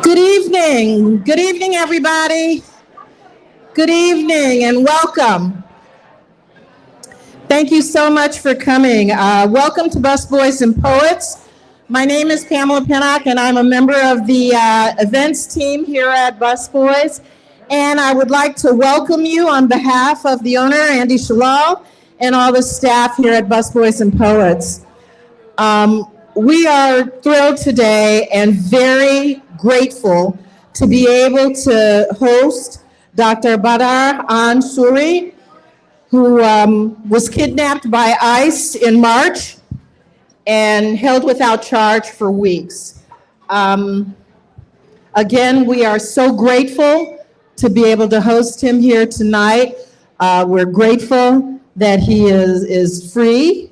Good evening. Good evening, everybody. Good evening and welcome. Thank you so much for coming. Welcome to Busboys and Poets. My name is Pamela Pinnock, and I'm a member of the events team here at Busboys. And I would like to welcome you on behalf of the owner, Andy Shalal, and all the staff here at Busboys and Poets. We are thrilled today and very grateful to be able to host Dr. Badar Suri, who was kidnapped by ICE in March and held without charge for weeks. Again, we are so grateful to be able to host him here tonight. We're grateful that he is free.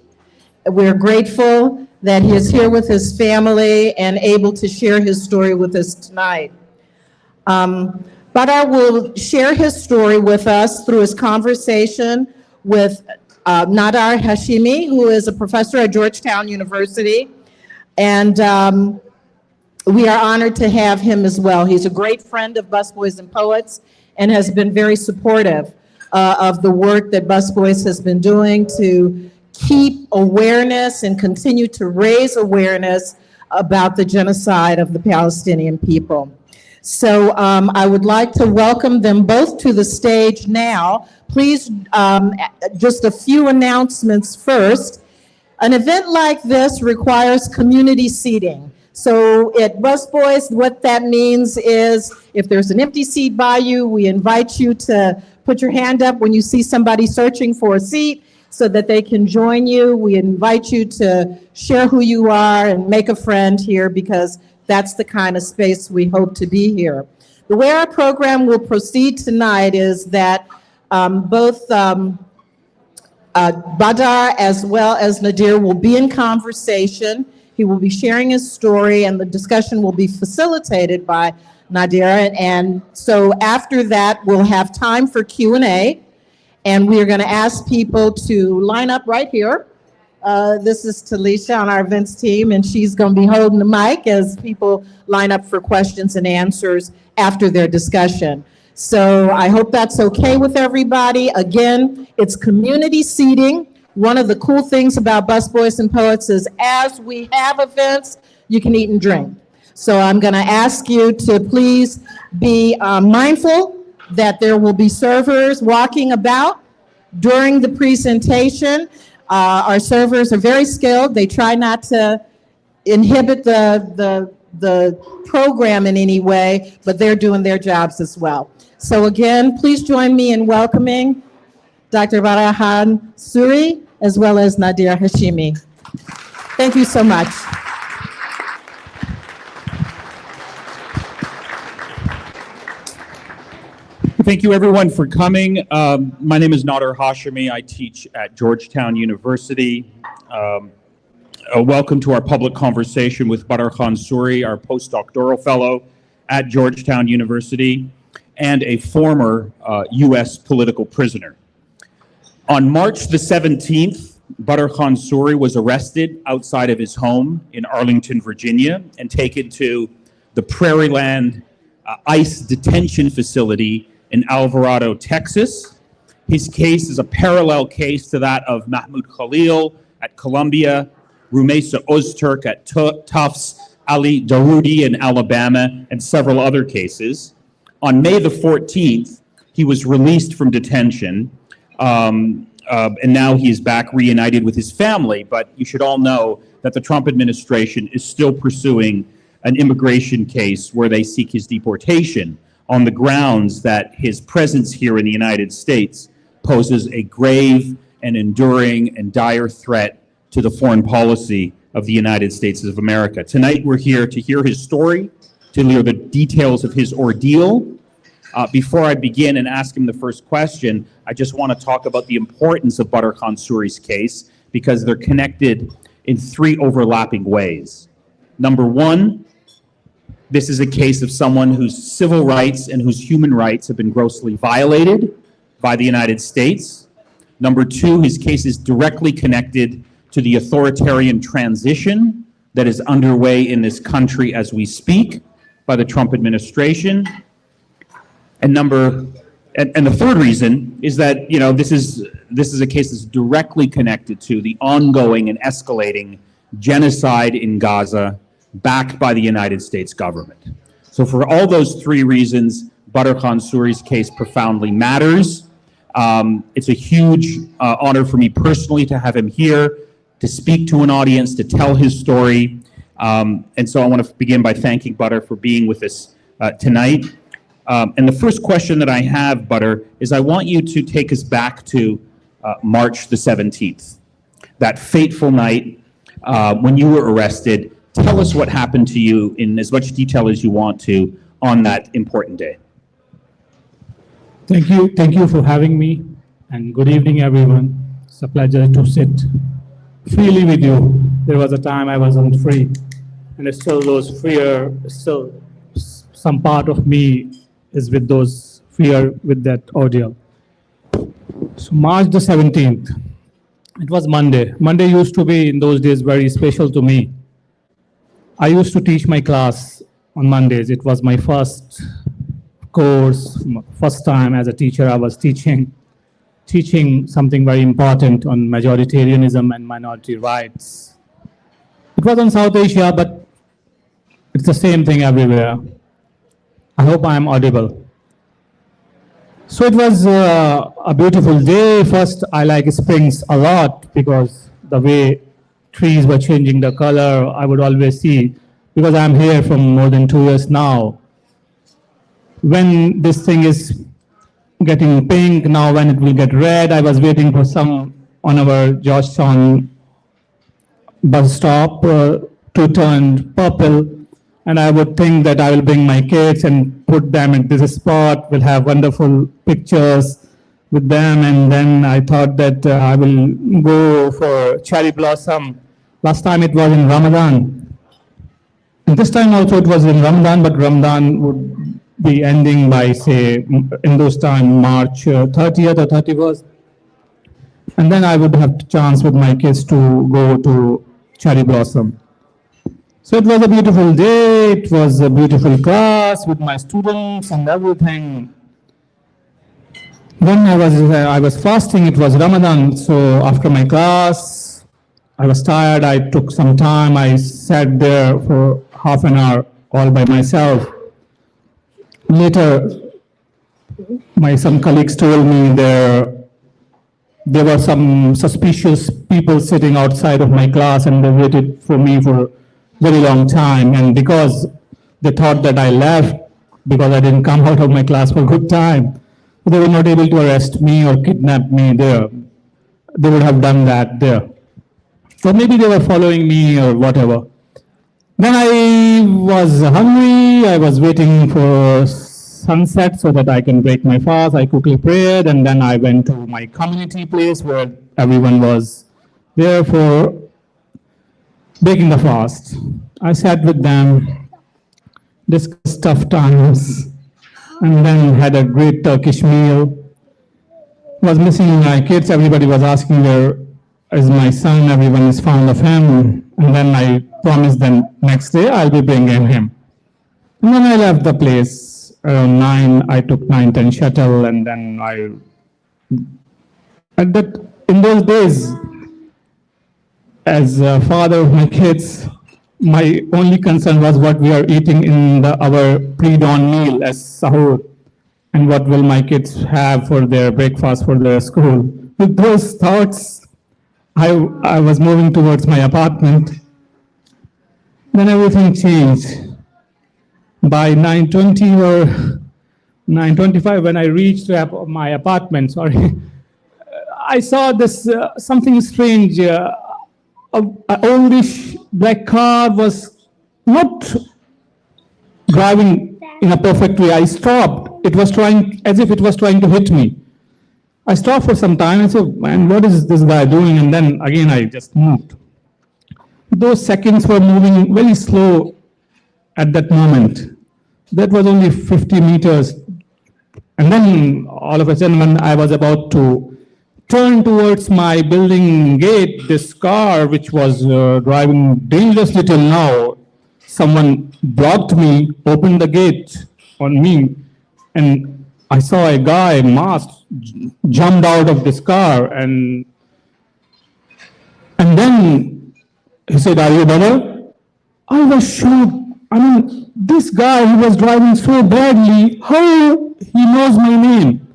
We're grateful that he is here with his family and able to share his story with us tonight. Badar will share his story with us through his conversation with Nader Hashemi, who is a professor at Georgetown University. And we are honored to have him as well. He's a great friend of Busboys and Poets and has been very supportive of the work that Busboys has been doing to keep awareness and continue to raise awareness about the genocide of the Palestinian people. So I would like to welcome them both to the stage now. Please, just a few announcements first. An event like this requires community seating. So at Busboys, what that means is if there's an empty seat by you, we invite you to put your hand up when you see somebody searching for a seat so that they can join you. We invite you to share who you are and make a friend here because that's the kind of space we hope to be here. The way our program will proceed tonight is that both Badar as well as Nader will be in conversation. He will be sharing his story and the discussion will be facilitated by Nader. And so after that, we'll have time for Q&A. And we are going to ask people to line up right here. This is Talisha on our events team, and she's going to be holding the mic as people line up for questions and answers after their discussion. So I hope that's okay with everybody. Again, it's community seating. One of the cool things about Busboys and Poets is as we have events, you can eat and drink. So I'm going to ask you to please be mindful that there will be servers walking about during the presentation. Our servers are very skilled. They try not to inhibit the program in any way, but they're doing their jobs as well. So again, please join me in welcoming Dr. Badar Suri as well as Nader Hashemi. Thank you so much. Thank you everyone for coming. My name is Nader Hashemi. I teach at Georgetown University. Welcome to our public conversation with Badar Suri, our postdoctoral fellow at Georgetown University and a former US political prisoner. On March the 17th, Badar Suri was arrested outside of his home in Arlington, Virginia, and taken to the Prairieland ICE detention facility in Alvarado, Texas. His case is a parallel case to that of Mahmoud Khalil at Columbia, Rumeisa Ozturk at Tufts, Ali Daroudi in Alabama, and several other cases. On May the 14th, he was released from detention, and now he is back reunited with his family. But you should all know that the Trump administration is still pursuing an immigration case where they seek his deportation on the grounds that his presence here in the United States poses a grave and enduring and dire threat to the foreign policy of the United States of America. Tonight, we're here to hear his story, to hear the details of his ordeal. Before I begin and ask him the first question, I just want to talk about the importance of Badar Suri's case because they're connected in three overlapping ways. Number one, this is a case of someone whose civil rights and whose human rights have been grossly violated by the United States. Number two, his case is directly connected to the authoritarian transition that is underway in this country as we speak by the Trump administration. And the third reason is that, you know, this is a case that's directly connected to the ongoing and escalating genocide in Gaza backed by the United States government. So for all those three reasons, Badar Khan Suri's case profoundly matters. It's a huge honor for me personally to have him here, to speak to an audience, to tell his story. And so I want to begin by thanking Badar for being with us tonight. And the first question that I have, Badar, is I want you to take us back to March the 17th, that fateful night when you were arrested. Tell us what happened to you in as much detail as you want to on that important day. Thank you for having me, and good evening, everyone. It's a pleasure to sit freely with you. There was a time I wasn't free, and still those fear, still some part of me is with those fear with that ordeal. So March the 17th, it was Monday. Monday used to be in those days very special to me. I used to teach my class on Mondays. It was my first course, first time as a teacher I was teaching something very important on majoritarianism and minority rights. It was on South Asia, but it's the same thing everywhere. I hope I am audible. So it was a beautiful day. First, I like springs a lot because the way trees were changing the color, I would always see, because I'm here for more than 2 years now. When this thing is getting pink, now when it will get red, I was waiting for some on our Georgetown bus stop to turn purple. And I would think that I will bring my kids and put them in this spot, we'll have wonderful pictures with them. And then I thought that I will go for cherry blossom. Last time it was in Ramadan. And this time also it was in Ramadan, but Ramadan would be ending by, say, in those time, March 30th or 31st. And then I would have chance with my kids to go to cherry blossom. So it was a beautiful day, it was a beautiful class with my students and everything. Then I was fasting, it was Ramadan, so after my class, I was tired, I took some time, I sat there for half an hour all by myself. Later, some colleagues told me there were some suspicious people sitting outside of my class and they waited for me for very long time, and because they thought that I left because I didn't come out of my class for a good time, they were not able to arrest me or kidnap me there. They would have done that there. So maybe they were following me or whatever. Then I was hungry, I was waiting for sunset so that I can break my fast. I quickly prayed, and then I went to my community place where everyone was there for breaking the fast. I sat with them, discussed tough times, and then had a great Turkish meal. Was missing my kids. Everybody was asking where is my son. Everyone is fond of him. And then I promised them next day I'll be bringing him. And then I left the place around 9. I took 9:10 shuttle, and then in those days, as a father of my kids, my only concern was what we are eating in our pre-dawn meal as sahur, and what will my kids have for their breakfast for their school. With those thoughts, I was moving towards my apartment. Then everything changed. By 9:20 or 9:25, when I reached my apartment, I saw this something strange. An oldish black car was not driving in a perfect way. I stopped. It was as if it was trying to hit me. I stopped for some time and said, man, what is this guy doing? And then again, I just moved. Those seconds were moving very slow at that moment. That was only 50 meters. And then all of a sudden, when I was about to turned towards my building gate, this car, which was driving dangerously till now, someone blocked me, opened the gate on me, and I saw a guy masked jumped out of this car, and then he said, "Are you Badar?" I was shocked. I mean, this guy who was driving so badly, how he knows my name?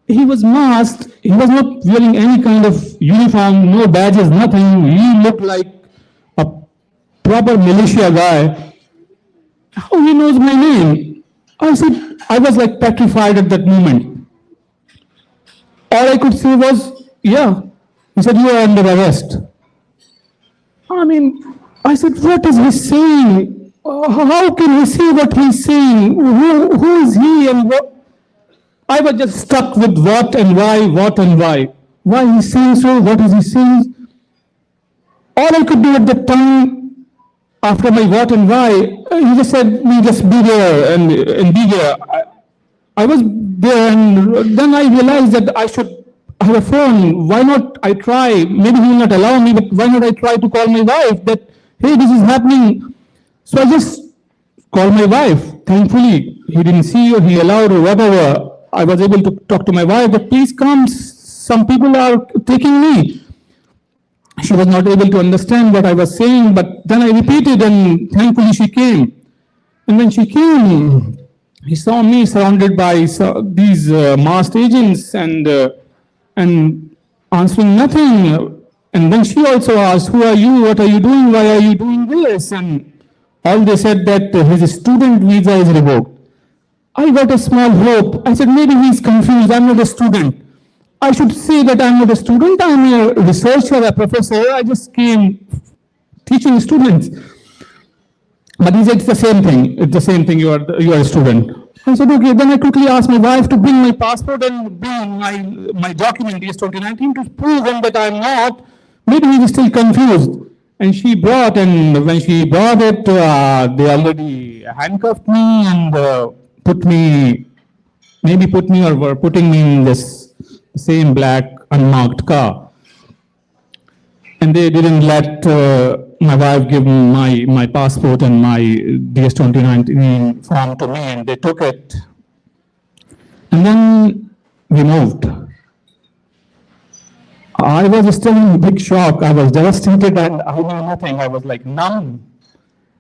He was masked. He was not wearing any kind of uniform, no badges, nothing. He looked like a proper militia guy. How he knows my name? I said, I was like petrified at that moment. All I could say was, yeah. He said, you are under arrest. I mean, I said, what is he saying? How can he say what he's saying? Who is he and what? I was just stuck with what and why, what and why. Why he's saying so, what is he saying? All I could do at that time, after my what and why, he just said, me just be there and be there. I was there, and then I realized that I should have a phone. Why not I try? Maybe he will not allow me, but why not I try to call my wife that, hey, this is happening. So I just called my wife. Thankfully, he didn't see or he allowed or whatever. I was able to talk to my wife that please come, some people are taking me. She was not able to understand what I was saying, but then I repeated and thankfully she came. And when she came, he saw me surrounded by these masked agents and answering nothing. And then she also asked, who are you? What are you doing? Why are you doing this? And all they said that his student visa is revoked. I got a small hope. I said, maybe he's confused. I'm not a student. I should say that I'm not a student. I'm a researcher, a professor. I just came teaching students. But he said, it's the same thing. It's the same thing. You are a student. I said, okay. Then I quickly asked my wife to bring my passport and bring my document, DS 2019, to prove him that I'm not. Maybe he's still confused. And she brought, and when she brought it, they already handcuffed me and put me or were putting me in this same black unmarked car. And they didn't let my wife give my passport and my DS 2019 form to me, and they took it. And then we moved. I was still in big shock. I was devastated and I knew nothing. I was like numb.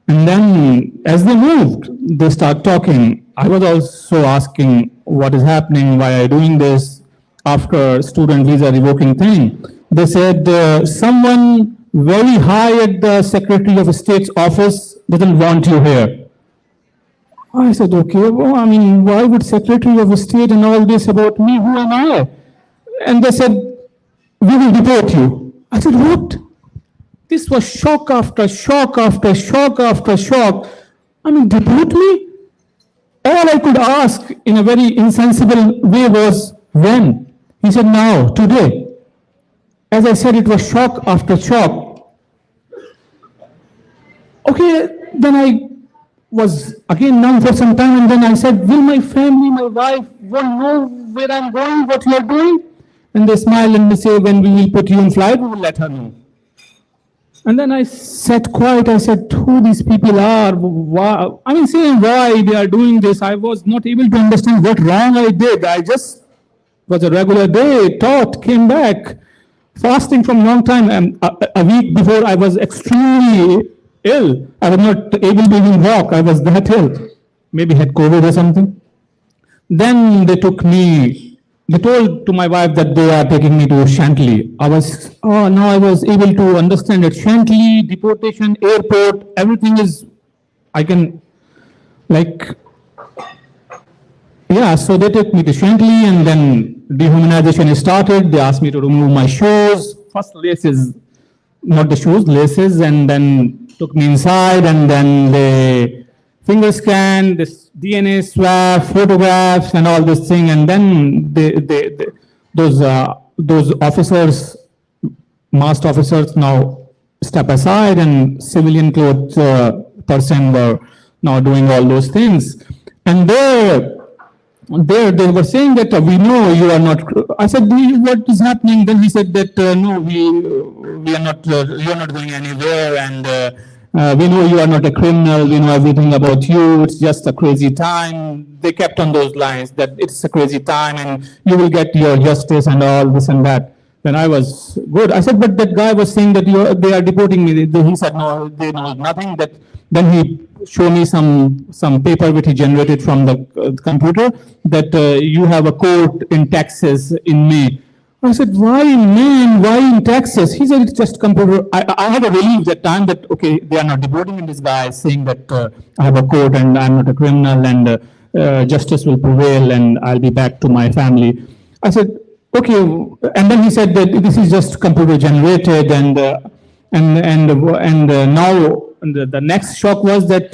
And then as they moved, they start talking. I was also asking what is happening, why are you doing this after student visa revoking thing. They said someone very high at the Secretary of State's office doesn't want you here. I said, okay, well, I mean, why would Secretary of State and all this about me? Who am I? And they said, we will deport you. I said, what? This was shock after shock after shock after shock. I mean, deport me? All I could ask in a very insensible way was, when? He said, now, today. As I said, it was shock after shock. Okay, then I was again numb for some time, and then I said, will my family, my wife, won't know where I'm going, what you are doing? And they smile and they say, when we will put you in flight, we will let her know. And then I sat quiet. I said, who these people are? Why? I mean, saying why they are doing this. I was not able to understand what wrong I did. I just was a regular day, taught, came back, fasting from long time. And a week before, I was extremely ill. I was not able to even walk. I was that ill. Maybe had COVID or something. Then they took me. They told to my wife that they are taking me to Chantilly. Now I was able to understand that Chantilly, deportation, airport, everything is, I can, like, yeah, so they took me to Chantilly and then dehumanization started. They asked me to remove my shoes. First laces, not the shoes, laces, and then took me inside and then they finger scan, this DNA swab, photographs, and all this thing, and then those officers, masked officers, now step aside, and civilian clothes person were now doing all those things, and there there they were saying that we know you are not. I said, what is happening? Then he said that no, we are not. You are not going anywhere, and we know you are not a criminal. We know everything about you. It's just a crazy time. They kept on those lines that it's a crazy time, and you will get your justice and all this and that. Then I was good. I said, but that guy was saying that they are deporting me. He said no, they know nothing. That then he showed me some paper which he generated from the computer that you have a court in Texas in May. I said, why in May and why in Texas? He said, it's just computer. I had a relief that time that, okay, they are not deporting me. This guy is saying that I have a court and I'm not a criminal and justice will prevail and I'll be back to my family. I said, okay. And then he said that this is just computer generated and now the next shock was that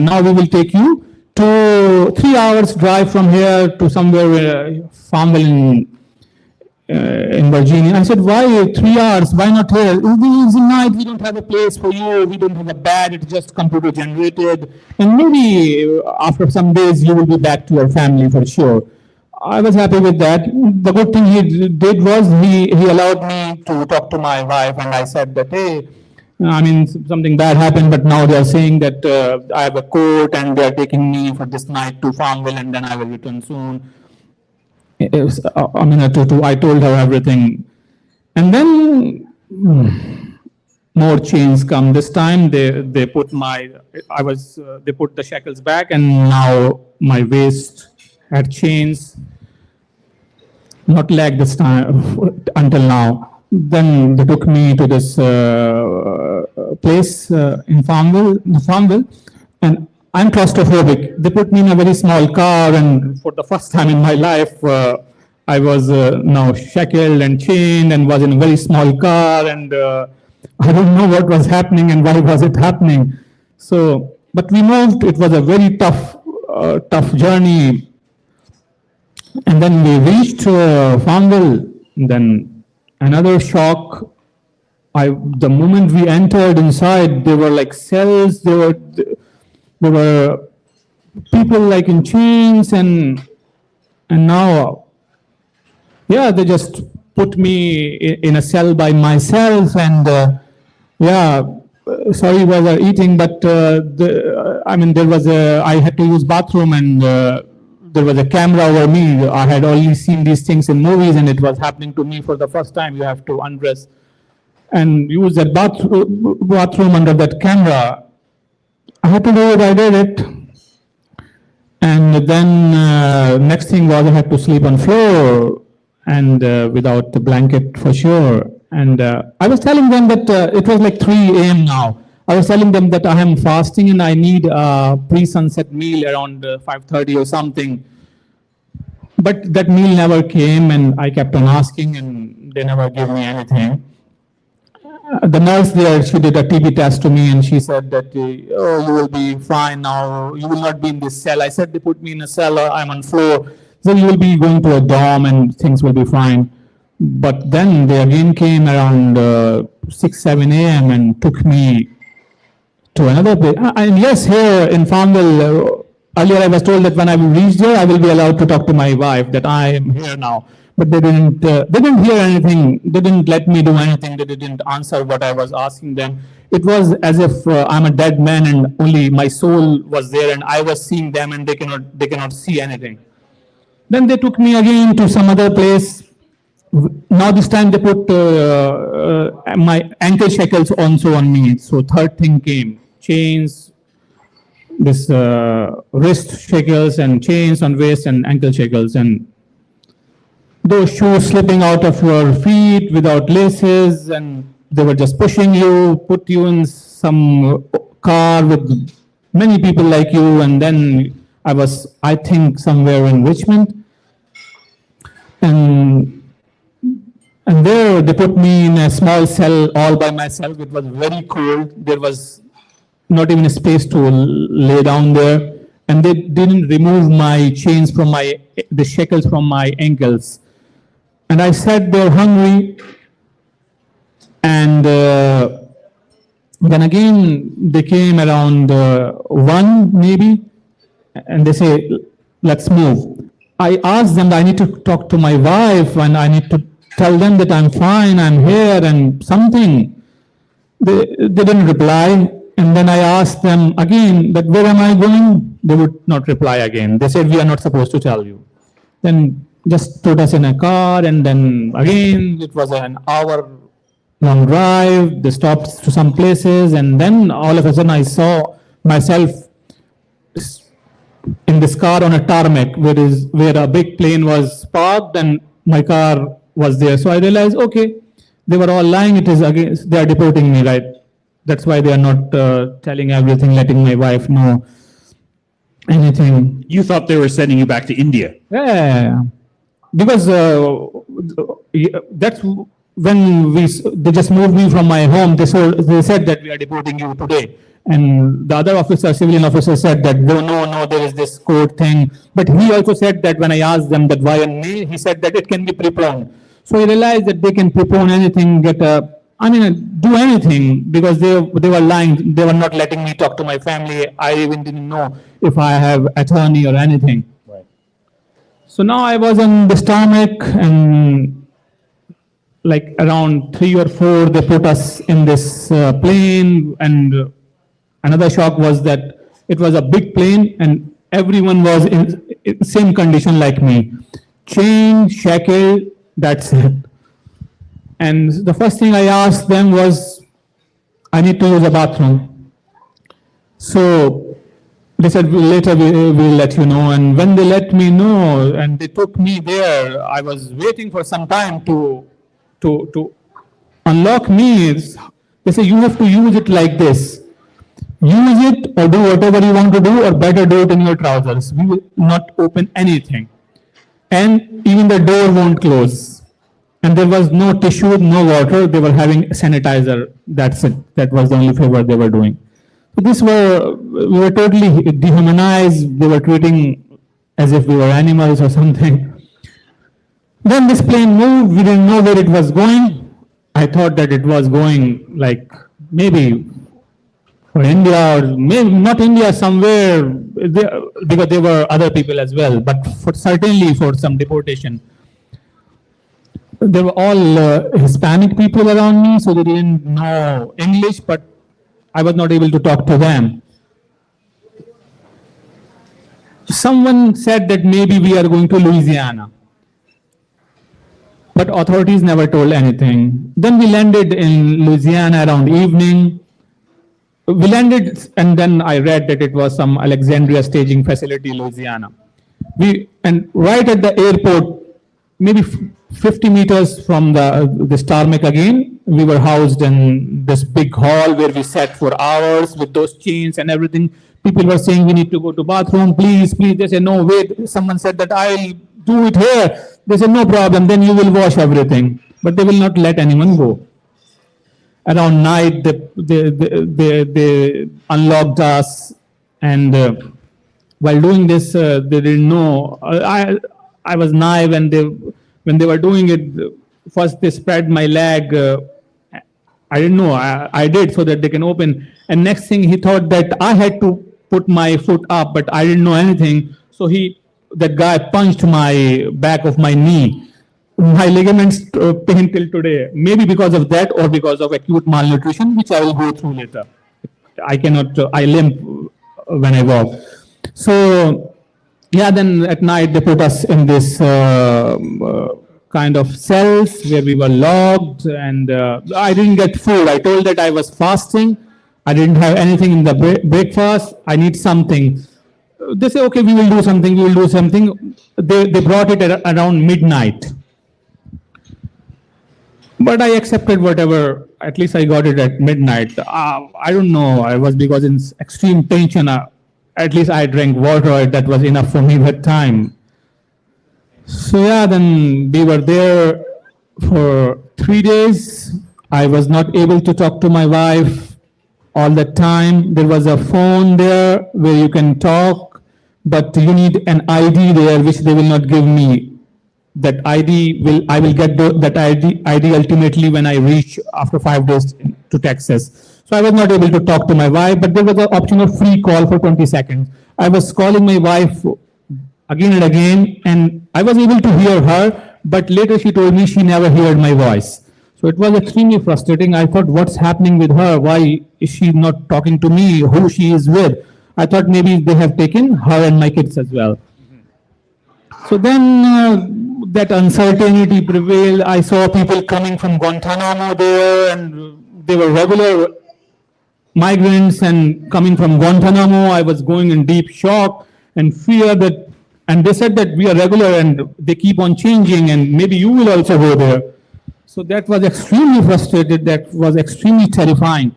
now we will take you to 3 hours drive from here to somewhere, Farmville in Virginia. I said, why 3 hours? Why not here? It's a night. We don't have a place for you. We don't have a bed. It's just computer generated. And maybe after some days you will be back to your family for sure. I was happy with that. The good thing he did was he allowed me to talk to my wife, and I said that, hey, I mean, something bad happened, but now they are saying that I have a court and they are taking me for this night to Farmville and then I will return soon. I told her everything. And then more chains come. This time they put they put the shackles back and now my waist had chains. Not leg this time until now. Then they took me to this place in Farmville, and I'm claustrophobic. They put me in a very small car, and for the first time in my life, I was now shackled and chained and was in a very small car, and I don't know what was happening and why was it happening. So, but we moved. It was a very tough journey, and then we reached Farmville. Then another shock. The moment we entered inside, there were like cells. There were people like in chains, and now, yeah, they just put me in a cell by myself. And sorry, we were eating, but I had to use bathroom, and there was a camera over me. I had only seen these things in movies, and it was happening to me for the first time. You have to undress and use that bathroom under that camera. I had to do it. I did it. And then next thing was I had to sleep on floor and without the blanket for sure. And I was telling them that it was like 3 a.m. now. I was telling them that I am fasting and I need a pre-sunset meal around 5:30 or something. But that meal never came, and I kept on asking, and they never gave me anything. The nurse there, she did a TB test to me, and she said that, oh, you will be fine now. You will not be in this cell. I said, they put me in a cell, I'm on floor. So you will be going to a dorm, and things will be fine. But then they again came around 6, 7 a.m. and took me to another place. And yes, here in Farmville, earlier I was told that when I will reach there, I will be allowed to talk to my wife, that I am here now. But they didn't hear anything. They didn't let me do anything. They didn't answer what I was asking them. It was as if I'm a dead man and only my soul was there and I was seeing them and they cannot see anything. Then they took me again to some other place. Now this time they put my ankle shackles also on me. So third thing came, chains, this wrist shackles and chains on waist and ankle shackles, and those shoes slipping out of your feet without laces, and they were just pushing you, put you in some car with many people like you, and then I was, I think, somewhere in Richmond. And there they put me in a small cell all by myself. It was very cold. There was not even a space to lay down there. And they didn't remove my chains from the shackles from my ankles. And I sat there hungry. And then again, they came around 1 maybe. And they say, let's move. I asked them that I need to talk to my wife and I need to tell them that I'm fine, I'm here and something. They didn't reply. And then I asked them again that where am I going? They would not reply again. They said, we are not supposed to tell you. Then just put us in a car and then again, it was an hour long drive. They stopped to some places and then all of a sudden I saw myself in this car on a tarmac where a big plane was parked and my car was there. So I realized, okay, they were all lying. It is against, they are deporting me, right? That's why they are not telling everything, letting my wife know anything. You thought they were sending you back to India. Yeah, because that's when they just moved me from my home. They said that we are deporting you today. And the other officer, civilian officer said that, no, there is this court thing. But he also said that when I asked them that why in May, he said that it can be preponed. So I realized that they can prepone anything, do anything because they were lying. They were not letting me talk to my family. I even didn't know if I have attorney or anything. Right. So now I was on this tarmac and like around 3 or 4, they put us in this plane and another shock was that it was a big plane and everyone was in same condition like me. Chained, shackled, that's it. And the first thing I asked them was, I need to use a bathroom. So they said, later we'll let you know. And when they let me know and they took me there, I was waiting for some time to unlock me. They say, you have to use it like this. Use it or do whatever you want to do or better do it in your trousers. We will not open anything. And even the door won't close. And there was no tissue, no water. They were having sanitizer. That's it. That was the only favor they were doing. So we were totally dehumanized. They were treating as if we were animals or something. Then this plane moved. We didn't know where it was going. I thought that it was going like maybe for India or maybe not India, somewhere, because there were other people as well, but certainly for some deportation. They were all Hispanic people around me, so they didn't know English, but I was not able to talk to them. Someone said that maybe we are going to Louisiana, but authorities never told anything. Then we landed in Louisiana around evening. We landed, and then I read that it was some Alexandria staging facility, Louisiana. And right at the airport, maybe 50 meters from this tarmac again, we were housed in this big hall where we sat for hours with those chains and everything. People were saying, we need to go to bathroom, please, please. They said, no, wait. Someone said that I'll do it here. They said, no problem, then you will wash everything. But they will not let anyone go. Around night, they unlocked us, and while doing this, they didn't know. I was naive, and when they were doing it, first they spread my leg. I didn't know. I did so that they can open. And next thing, he thought that I had to put my foot up, but I didn't know anything. So that guy punched my back of my knee. My ligaments pain till today, maybe because of that or because of acute malnutrition, which I will go through later. I limp when I walk. So, yeah, then at night they put us in this kind of cells where we were locked, and I didn't get food. I told that I was fasting. I didn't have anything in the breakfast. I need something. They say, okay, we will do something, we will do something. They brought it around midnight. But I accepted whatever, at least I got it at midnight. I don't know, I was because in extreme tension, at least I drank water, that was enough for me that time. So yeah, then we were there for 3 days. I was not able to talk to my wife all the time. There was a phone there where you can talk, but you need an ID there, which they will not give me. That I will get that ID ultimately when I reach after 5 days to Texas. So I was not able to talk to my wife, but there was an option of free call for 20 seconds. I was calling my wife again and again, and I was able to hear her, but later she told me she never heard my voice. So it was extremely frustrating. I thought, what's happening with her? Why is she not talking to me? Who she is with? I thought maybe they have taken her and my kids as well. So then that uncertainty prevailed. I saw people coming from Guantanamo there, and they were regular migrants and coming from Guantanamo. I was going in deep shock and fear that, and they said that we are regular and they keep on changing and maybe you will also go there. So that was extremely frustrated. That was extremely terrifying.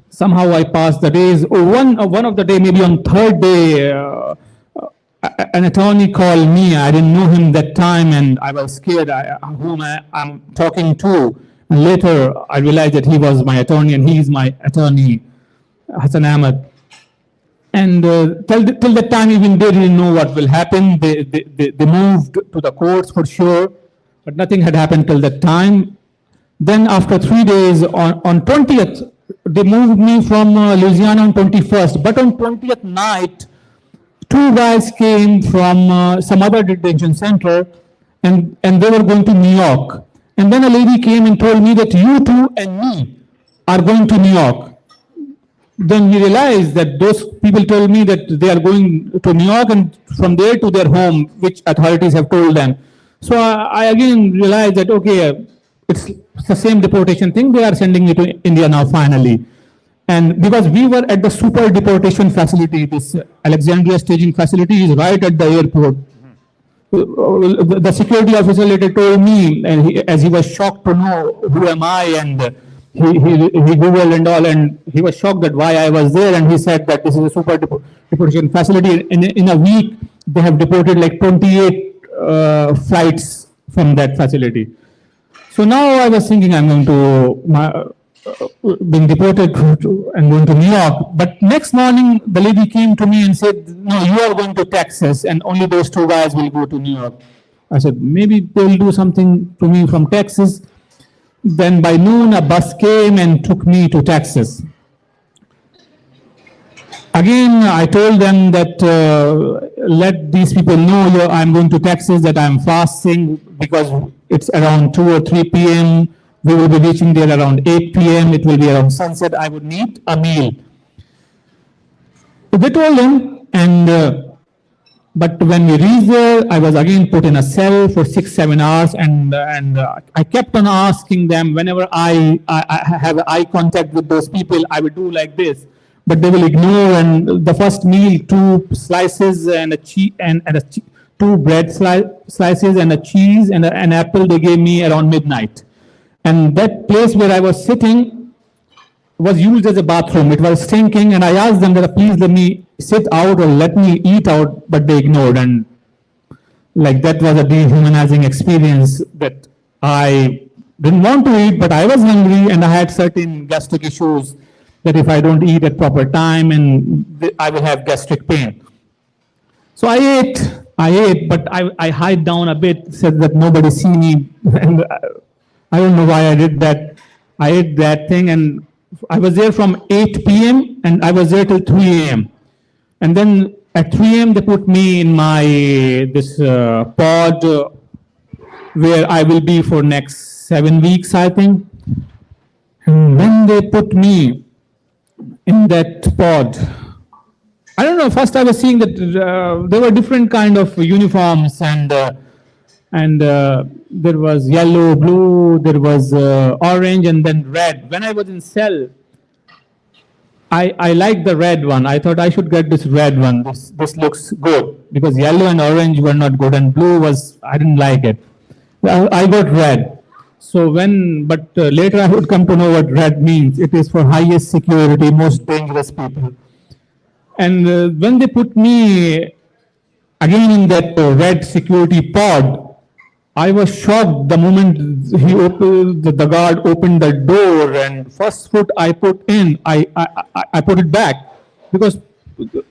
Somehow I passed the days. One of the day, maybe on third day, an attorney called me. I didn't know him that time, and I was scared. Whom I'm talking to. And later, I realized that he was my attorney, and he is my attorney, Hassan Ahmed. And till that time, even they didn't know what will happen. They moved to the courts for sure, but nothing had happened till that time. Then after 3 days, on 20th, they moved me from Louisiana on 21st. But on 20th night, two guys came from some other detention center, and they were going to New York. And then a lady came and told me that you two and me are going to New York. Then we realized that those people told me that they are going to New York and from there to their home, which authorities have told them. So I again realized that, okay, it's the same deportation thing. They are sending me to India now finally. And because we were at the super deportation facility, this Alexandria staging facility is right at the airport. The security officer later told me, and as he was shocked to know who am I, and he Googled and all, and he was shocked that why I was there, and he said that this is a super deportation facility. In a week, they have deported like 28 flights from that facility. So now I was thinking I'm going to being deported and going to New York. But next morning, the lady came to me and said, no, you are going to Texas and only those two guys will go to New York. I said, maybe they'll do something to me from Texas. Then by noon, a bus came and took me to Texas. Again, I told them that let these people know I'm going to Texas, that I'm fasting because it's around 2 or 3 p.m. We will be reaching there around 8 p.m. It will be around sunset. I would need a meal. They told him, and but when we reached there, I was again put in a cell for 6-7 hours, and I kept on asking them whenever I have eye contact with those people, I would do like this, but they will ignore. And the first meal, 2 slices and a cheese and 2 bread slices and a cheese and an apple, they gave me around midnight. And that place where I was sitting was used as a bathroom. It was stinking, and I asked them that please let me sit out or let me eat out, but they ignored. And like that was a dehumanizing experience that I didn't want to eat, but I was hungry and I had certain gastric issues that if I don't eat at proper time, and I will have gastric pain. So I ate, but I hid down a bit, said that nobody see me. And I don't know why I did that. I ate that thing, and I was there from 8 p.m. and I was there till 3 a.m. And then at 3 a.m. they put me in this pod where I will be for next 7 weeks, I think. And when they put me in that pod, I don't know, first I was seeing that there were different kind of uniforms, and there was yellow, blue, there was orange, and then red. When I was in cell, I liked the red one. I thought I should get this red one. This looks good, because yellow and orange were not good, and blue was, I didn't like it. I got red. So but later I would come to know what red means. It is for highest security, most dangerous people. And when they put me again in that red security pod, I was shocked the moment the guard opened the door, and first foot I put in, I put it back, because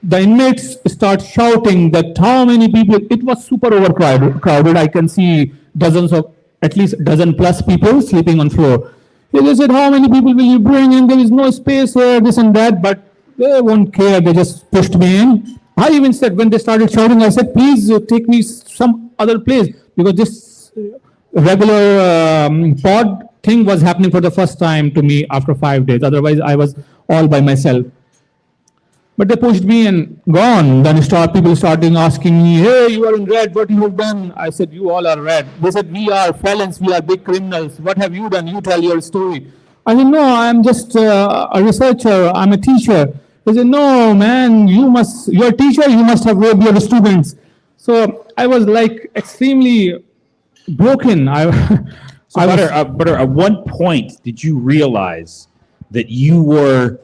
the inmates start shouting that how many people. It was super overcrowded. I can see at least dozen plus people sleeping on floor. They said, how many people will you bring? And there is no space here, this and that, but they won't care. They just pushed me in. I even said, when they started shouting, I said, please take me some other place, because this regular pod thing was happening for the first time to me after 5 days. Otherwise, I was all by myself. But they pushed me and gone. Then people started asking me, hey, you are in red, what you have done? I said, you all are red. They said, we are felons, we are big criminals. What have you done? You tell your story. I said, no, I'm just a researcher, I'm a teacher. They said, no, man, you're a teacher, you must have raped your students. So I was like extremely broken. So, Badar, at one point, did you realize that you were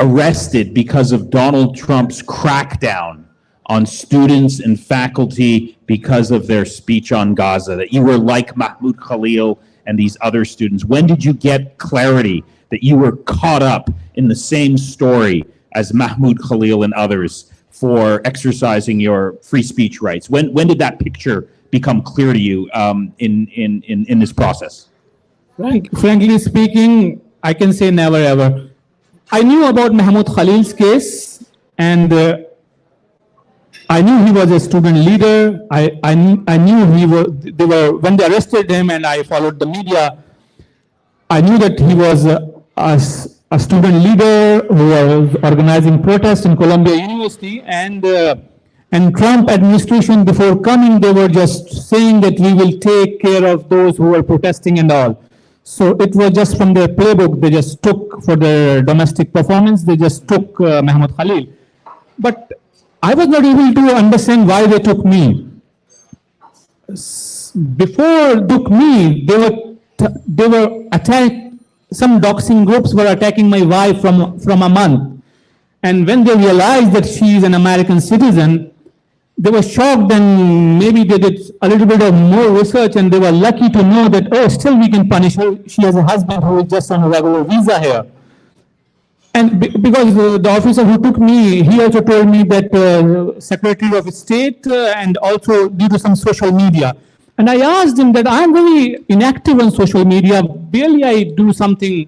arrested because of Donald Trump's crackdown on students and faculty because of their speech on Gaza, that you were like Mahmoud Khalil and these other students? When did you get clarity that you were caught up in the same story as Mahmoud Khalil and others for exercising your free speech rights? When did that picture become clear to you in this process? Frankly speaking, I can say never ever. I knew about Mahmoud Khalil's case, and I knew he was a student leader. I knew when they arrested him, and I followed the media, I knew that he was a student leader who was organizing protests in Columbia University, and Trump administration before coming, they were just saying that we will take care of those who were protesting and all. So it was just from their playbook, they just took for their domestic performance, they just took Mahmoud Khalil. But I was not able to understand why they took me. Before they took me, they were attacked, some doxing groups were attacking my wife from a month. And when they realized that she is an American citizen, they were shocked, and maybe they did a little bit of more research, and they were lucky to know that, oh, still we can punish her. She has a husband who is just on a regular visa here. And because the officer who took me, he also told me that Secretary of State and also due to some social media. And I asked him that I'm very inactive on social media. Barely I do something.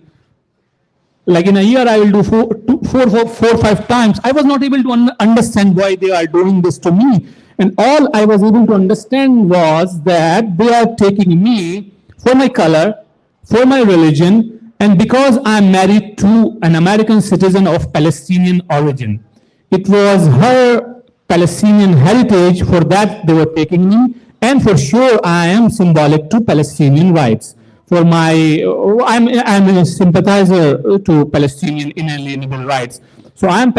Like in a year, I will do four or 5 times. I was not able to understand why they are doing this to me. And all I was able to understand was that they are taking me for my color, for my religion, and because I'm married to an American citizen of Palestinian origin. It was her Palestinian heritage, for that they were taking me. And for sure, I am symbolic to Palestinian rights. I'm a sympathizer to Palestinian inalienable rights. So I'm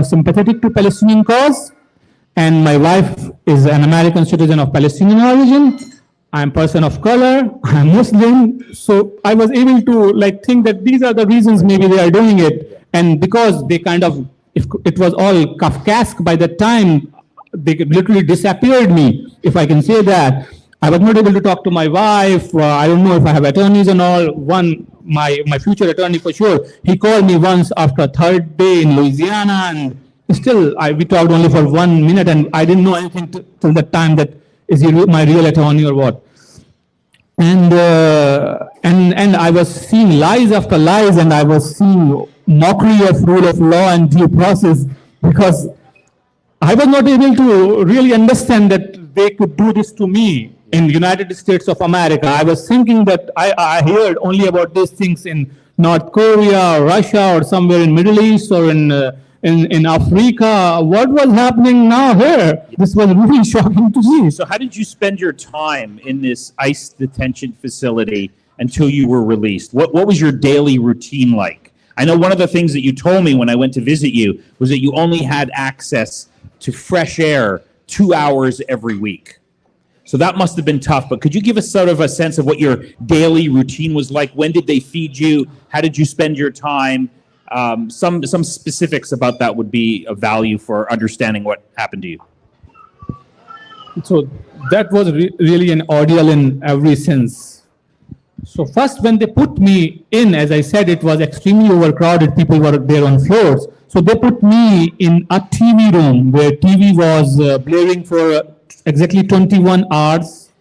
sympathetic to Palestinian cause, and my wife is an American citizen of Palestinian origin. I'm person of color, I'm Muslim. So I was able to think that these are the reasons maybe they are doing it. And because they it was all Kafkaesque by the time, they literally disappeared me, if I can say that. I was not able to talk to my wife. I don't know if I have attorneys and all. My future attorney for sure, he called me once after a 3rd day in Louisiana, and still we talked only for 1 minute, and I didn't know anything till that time that is he my real attorney or what. And I was seeing lies after lies, and I was seeing mockery of rule of law and due process, because I was not able to really understand that they could do this to me in the United States of America. I was thinking that I heard only about these things in North Korea or Russia or somewhere in Middle East or in Africa. What was happening now here? This was really shocking to see. So how did you spend your time in this ICE detention facility until you were released? What was your daily routine like? I know one of the things that you told me when I went to visit you was that you only had access to fresh air 2 hours every week. So that must have been tough, but could you give us sort of a sense of what your daily routine was like? When did they feed you? How did you spend your time? Some specifics about that would be of value for understanding what happened to you. So that was really an ordeal in every sense. So first, when they put me in, as I said, it was extremely overcrowded. People were there on floors. So they put me in a TV room where TV was blaring for exactly 21 hours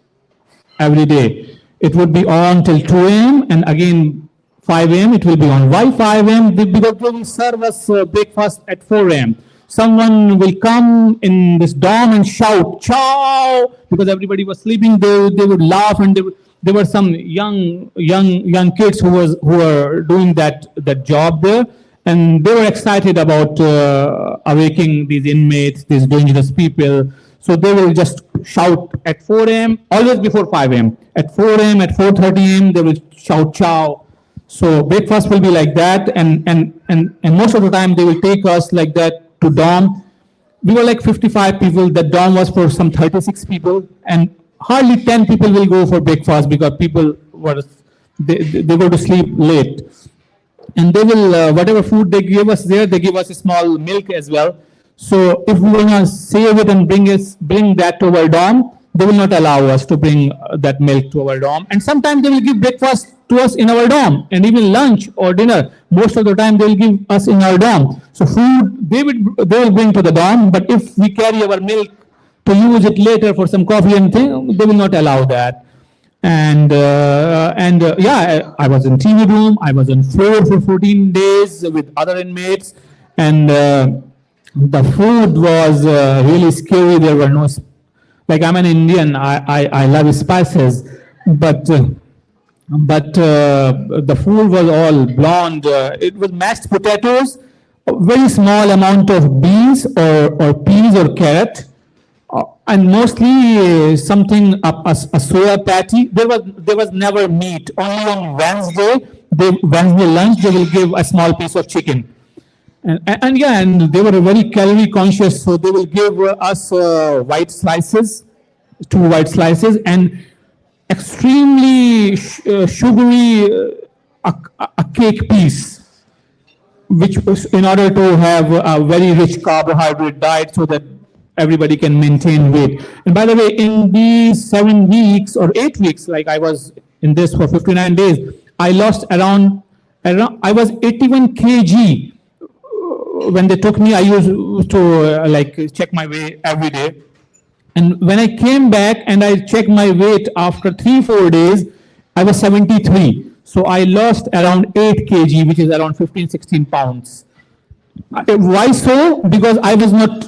every day. It would be on till 2 a.m. and again 5 a.m. it will be on. Why 5 a.m.? Because they will serve us breakfast at 4 a.m. someone will come in this dorm and shout "Chow" because everybody was sleeping. They would laugh, and there were some young kids who were doing that job there, and they were excited about awaking these inmates, these dangerous people. So they will just shout at 4 a.m., always before 5 a.m. At 4 a.m., at 4:30 a.m., they will shout "Chow." So breakfast will be like that, and most of the time they will take us like that to dorm. We were like 55 people. The dorm was for some 36 people, and hardly 10 people will go for breakfast because people they go to sleep late. And they will, whatever food they give us there, they give us a small milk as well. So if we want to save it and bring that to our dorm, they will not allow us to bring that milk to our dorm. And sometimes they will give breakfast to us in our dorm, and even lunch or dinner. Most of the time they will give us in our dorm. So food they will bring to the dorm, but if we carry our milk to use it later for some coffee and thing, they will not allow that. And yeah, I was in TV room. I was on floor for 14 days with other inmates, and the food was really scary. There were no, like I'm an Indian. I love spices, but the food was all blonde. It was mashed potatoes, a very small amount of beans or peas or carrot. And mostly something a soya patty. There was never meat. Only on Wednesday lunch they will give a small piece of chicken. And yeah, and they were very calorie conscious, so they will give us white slices, 2 white slices, and extremely sugary a cake piece, which was in order to have a very rich carbohydrate diet so that everybody can maintain weight. And by the way, in these 7 weeks or 8 weeks, like I was in this for 59 days, I lost around I was 81 kg. When they took me, I used to like check my weight every day. And when I came back and I checked my weight after 3-4 days, I was 73. So I lost around 8 kg, which is around 15-16 pounds. Why so? Because I was not,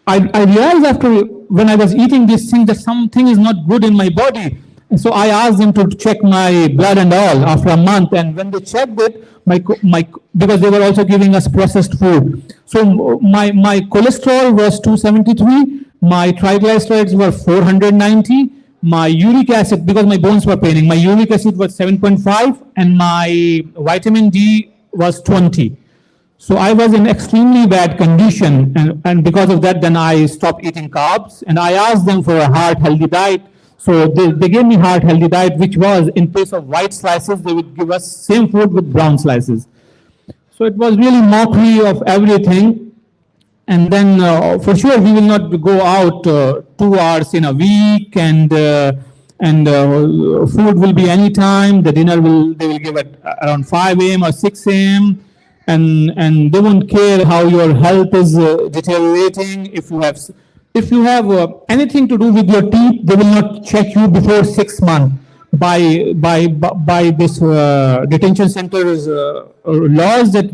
I realized after when I was eating this thing that something is not good in my body. And so I asked them to check my blood and all after a month. And when they checked it, because they were also giving us processed food. So my cholesterol was 273, my triglycerides were 490, my uric acid, because my bones were paining, my uric acid was 7.5, and my vitamin D was 20. So I was in extremely bad condition, and because of that, then I stopped eating carbs, and I asked them for a heart healthy diet. So they gave me heart healthy diet, which was in place of white slices, they would give us same food with brown slices. So it was really mockery of everything. And then for sure we will not go out 2 hours in a week, and food will be anytime. The dinner they will give at around 5 a.m. or 6 a.m. And they won't care how your health is deteriorating. If you have anything to do with your teeth, they will not check you before 6 months. By this detention center's laws that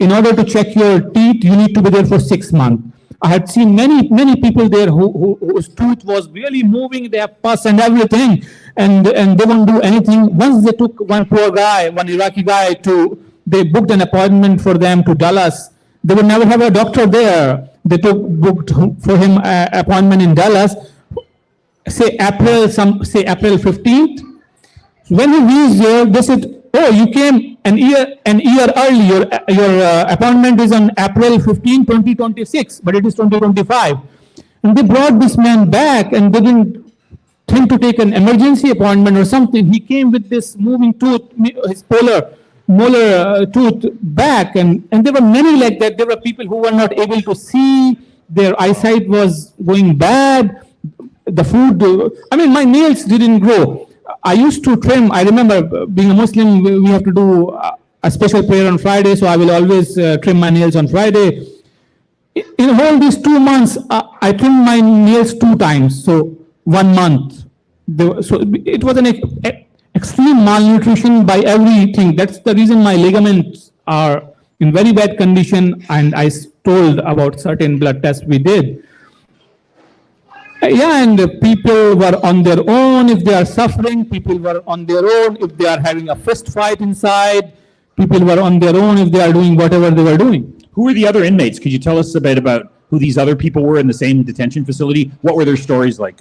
in order to check your teeth, you need to be there for 6 months. I had seen many people there whose tooth was really moving, they have pus and everything, and they won't do anything. Once they took one poor guy, one Iraqi guy, they booked an appointment for them to Dallas. They would never have a doctor there. They booked for him an appointment in Dallas, say April 15th. When he reached there, they said, "Oh, you came an year early. Your appointment is on April 15, 2026, but it is 2025." And they brought this man back, and they didn't think to take an emergency appointment or something. He came with this moving tooth, his molar tooth back, and there were many like that. There were people who were not able to see, their eyesight was going bad. The food, I mean, my nails didn't grow. I used to trim. I remember being a Muslim, we have to do a special prayer on Friday, so I will always trim my nails on Friday. In all these 2 months, I trimmed my nails 2 times, so 1 month. So it was an extreme malnutrition by everything. That's the reason my ligaments are in very bad condition, and I told about certain blood tests we did. Yeah, and people were on their own if they are suffering. People were on their own if they are having a fist fight inside. People were on their own if they are doing whatever they were doing. Who were the other inmates? Could you tell us a bit about who these other people were in the same detention facility? What were their stories like?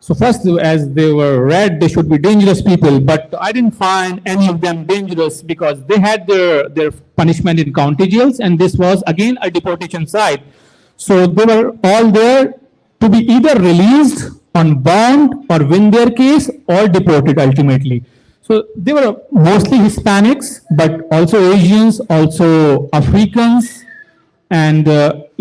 So first, as they were read, they should be dangerous people, but I didn't find any of them dangerous because they had their punishment in county jails, and this was again a deportation site. So they were all there to be either released on bond or win their case or deported ultimately. So they were mostly Hispanics, but also Asians, also Africans, and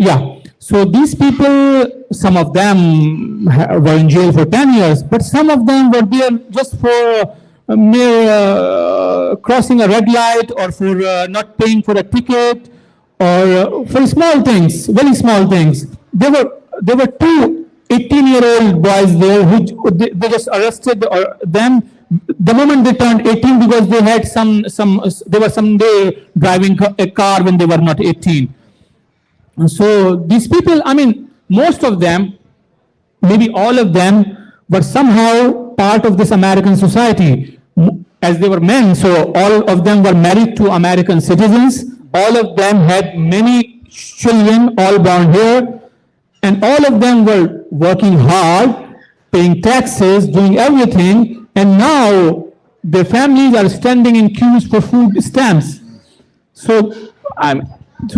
yeah. So these people, some of them were in jail for 10 years, but some of them were there just for mere crossing a red light or for not paying for a ticket or for small things, very small things. There were two 18-year-old boys there who they just arrested them the moment they turned 18 because they had they were someday driving a car when they were not 18. So these people, I mean, most of them, maybe all of them, were somehow part of this American society. As they were men, so all of them were married to American citizens. All of them had many children, all born here. And all of them were working hard, paying taxes, doing everything. And now their families are standing in queues for food stamps. So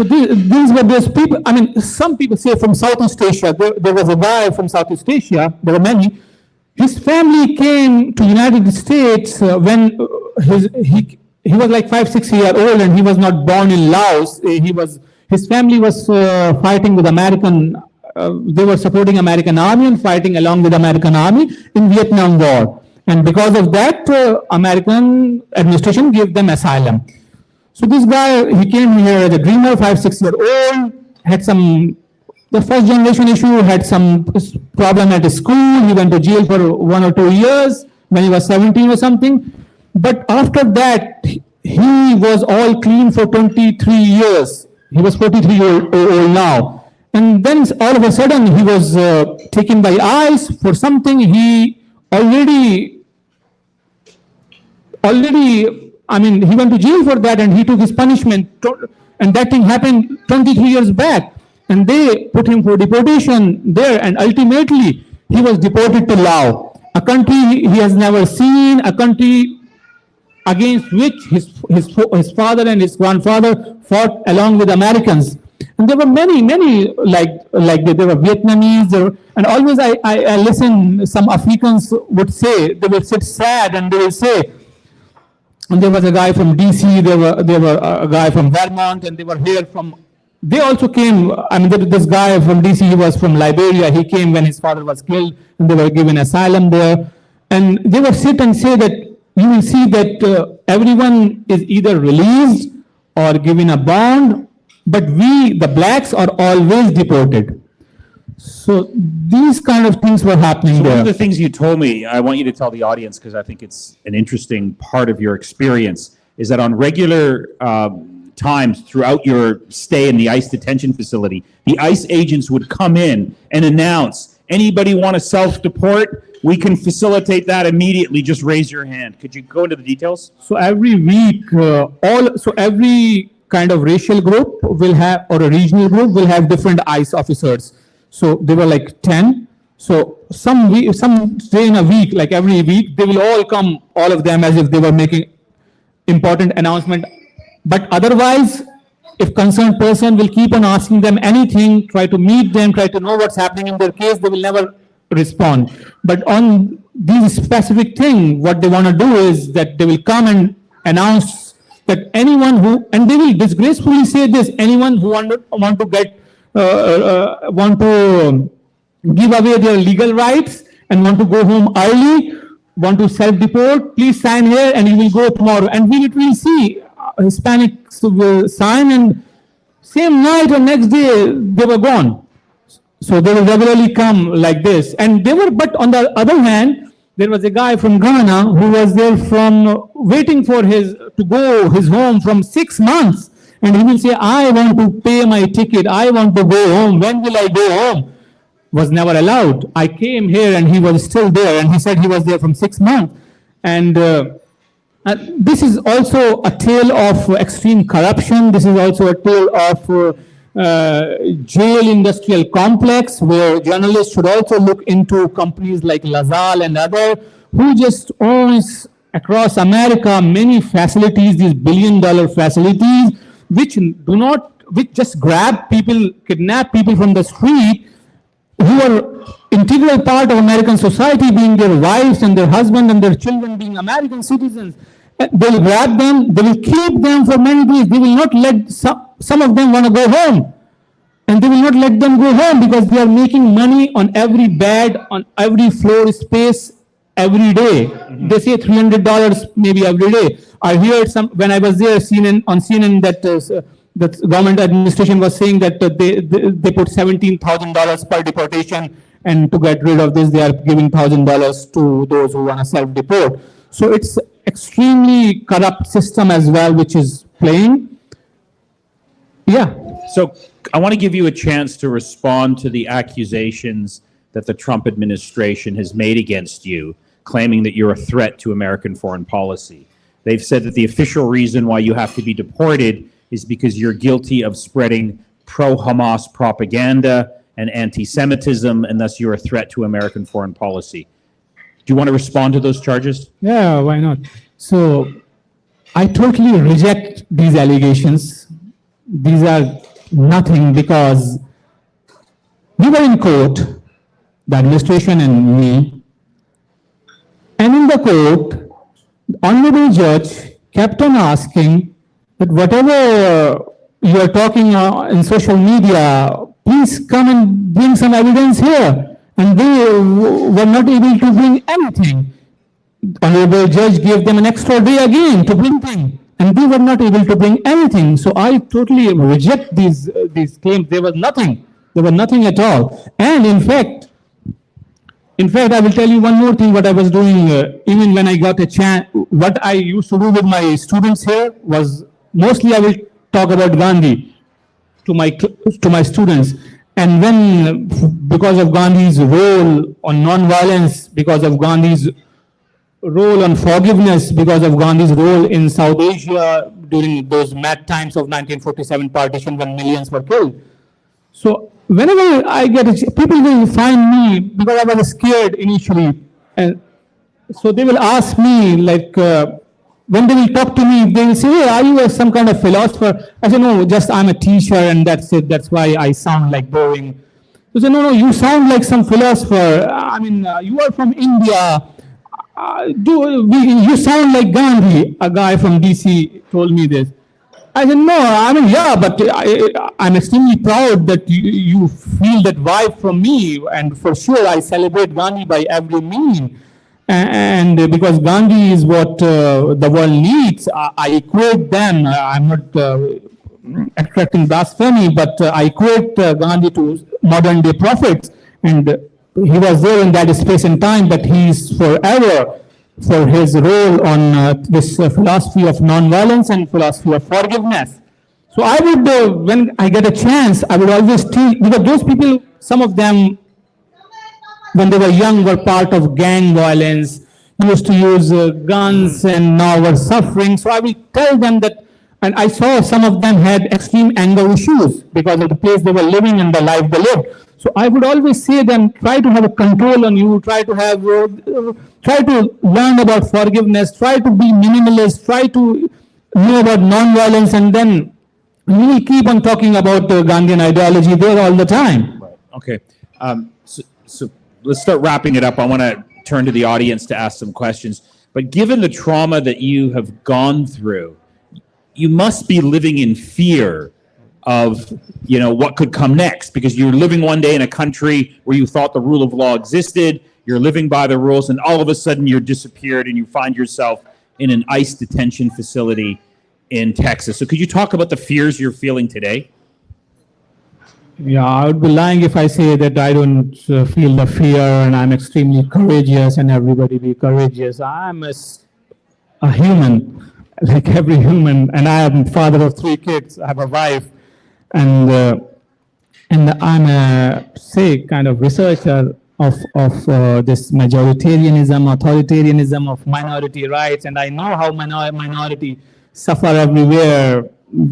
these were those people. I mean, some people say from Southeast Asia. There was a guy from Southeast Asia. There were many. His family came to United States when he was like 5-6 years old, and he was not born in Laos. His family was fighting with American. They were supporting American army and fighting along with American army in Vietnam War. And because of that, American administration gave them asylum. So this guy, he came here as a dreamer, 5-6 years old, had the first generation issue, had some problem at his school. He went to jail for 1 or 2 years when he was 17 or something. But after that, he was all clean for 23 years. He was 43 years old now. And then all of a sudden, he was taken by ICE for something he already, I mean, he went to jail for that and he took his punishment. And that thing happened 23 years back. And they put him for deportation there. And ultimately, he was deported to Laos, a country he has never seen, a country against which his father and his grandfather fought along with Americans. And there were many like there were Vietnamese, and always I listen, some Africans would say, they would sit sad and they will say, and there was a guy from DC, there were a guy from Vermont, and they were here from, they also came, I mean, this guy from DC, he was from Liberia, he came when his father was killed, and they were given asylum there. And they would sit and say that you will see that everyone is either released or given a bond, but we, the blacks, are always deported. So these kind of things were happening there. One of the things you told me, I want you to tell the audience, because I think it's an interesting part of your experience, is that on regular times throughout your stay in the ICE detention facility, the ICE agents would come in and announce, anybody want to self-deport? We can facilitate that immediately. Just raise your hand. Could you go into the details? So every week, every kind of racial group will have, or a regional group will have different ICE officers. So they were like 10. So some day in a week, like every week, they will all come, all of them, as if they were making important announcement. But otherwise, if concerned person will keep on asking them anything, try to meet them, try to know what's happening in their case, they will never respond. But on these specific thing, what they want to do is that they will come and announce that anyone who, and they will disgracefully say this, anyone who want to give away their legal rights and want to go home early, want to self-deport, please sign here and you will go tomorrow. And we literally see Hispanics will sign, and same night or next day they were gone. So they will regularly come like this. And they were, but on the other hand, there was a guy from Ghana who was there from waiting for to go his home from 6 months. And he will say, I want to pay my ticket. I want to go home. When will I go home? Was never allowed. I came here and he was still there. And he said he was there from 6 months. And this is also a tale of extreme corruption. This is also a tale of jail industrial complex, where journalists should also look into companies like Lazal and other, who just owns across America many facilities, these billion-dollar facilities, which just grab people, kidnap people from the street, who are integral part of American society, being their wives and their husband and their children being American citizens. They will grab them, they will keep them for many days. They will not let some of them want to go home. And they will not let them go home because they are making money on every bed, on every floor space every day. They say $300 maybe every day. I heard when I was there on CNN that the government administration was saying that they put $17,000 per deportation, and to get rid of this, they are giving $1,000 to those who want to self-deport. So it's extremely corrupt system as well, which is playing. Yeah. So I want to give you a chance to respond to the accusations that the Trump administration has made against you, claiming that you're a threat to American foreign policy. They've said that the official reason why you have to be deported is because you're guilty of spreading pro-Hamas propaganda and anti-Semitism, and thus you're a threat to American foreign policy. Do you want to respond to those charges? Yeah, why not? So I totally reject these allegations. These are nothing, because we were in court, the administration and me, and in the court, the honorable judge kept on asking that whatever you are talking in social media, please come and bring some evidence here. And they were not able to bring anything. Honorable judge gave them an extra day again to bring things, and they were not able to bring anything. So I totally reject these claims. There was nothing. There was nothing at all. And in fact, I will tell you one more thing. What I was doing, even when I got a chance, what I used to do with my students here was mostly I will talk about Gandhi to my students. And when, because of Gandhi's role on non-violence, because of Gandhi's role on forgiveness, because of Gandhi's role in South Asia during those mad times of 1947 partition when millions were killed. So whenever I get people will find me, because I was scared initially, and so they will ask me, like, when they will talk to me, they will say, hey, are you some kind of philosopher? I say, no, just I'm a teacher and that's it. That's why I sound like boring. They say, no, you sound like some philosopher. I mean, you are from India. You sound like Gandhi. A guy from DC told me this. I said, no, I mean, yeah, but I'm extremely proud that you feel that vibe from me. And for sure, I celebrate Gandhi by every means. And because Gandhi is what the world needs, I equate them. I'm not extracting blasphemy, but I equate Gandhi to modern day prophets. And he was there in that space and time, but he is forever for his role on this philosophy of nonviolence and philosophy of forgiveness. So I would, when I get a chance, I would always teach, because those people, some of them, when they were young, were part of gang violence, used to use guns, and now were suffering. So I will tell them that, and I saw some of them had extreme anger issues because of the place they were living and the life they lived. So I would always say them, try to have a control on you, try to learn about forgiveness, try to be minimalist, try to know about non-violence, and then you will keep on talking about Gandhian ideology there all the time. Right. Okay. So let's start wrapping it up. I want to turn to the audience to ask some questions. But given the trauma that you have gone through, you must be living in fear of, what could come next, because you're living one day in a country where you thought the rule of law existed, you're living by the rules, and all of a sudden you're disappeared and you find yourself in an ICE detention facility in Texas. So could you talk about the fears you're feeling today? Yeah, I would be lying if I say that I don't feel the fear and I'm extremely courageous and everybody be courageous. I'm a human. like every human, and I am father of 3 kids. I have a wife, and I'm a, say, kind of researcher of this majoritarianism, authoritarianism of minority rights, and I know how minority suffer everywhere,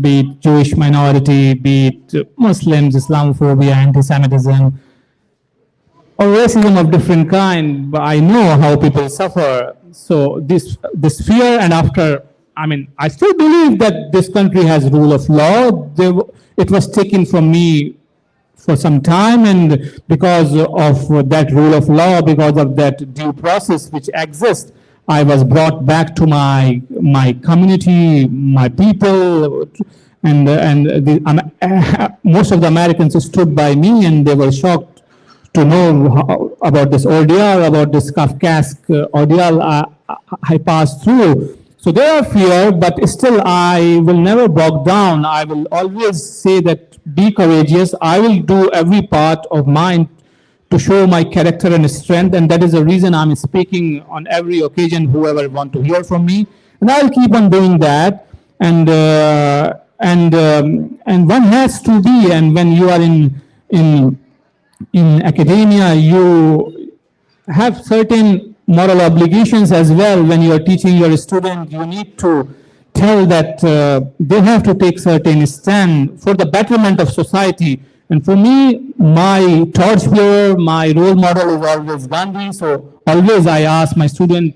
be it Jewish minority, be it Muslims, Islamophobia, anti-Semitism, or racism of different kind. But I know how people suffer. So this fear, and after, I mean, I still believe that this country has rule of law. It was taken from me for some time, and because of that rule of law, because of that due process which exists, I was brought back to my community, my people, and most of the Americans stood by me, and they were shocked to know about this ordeal, about this Kafkaesque ordeal I passed through. So there are fear, but still I will never back down. I will always say that be courageous. I will do every part of mine to show my character and strength, and that is the reason I'm speaking on every occasion, whoever want to hear from me. And I'll keep on doing that. And one has to be, and when you are in academia, you have certain moral obligations as well. When you are teaching your student, you need to tell that they have to take certain stand for the betterment of society. And for me, my torchbearer, my role model is always Gandhi. So always I ask my student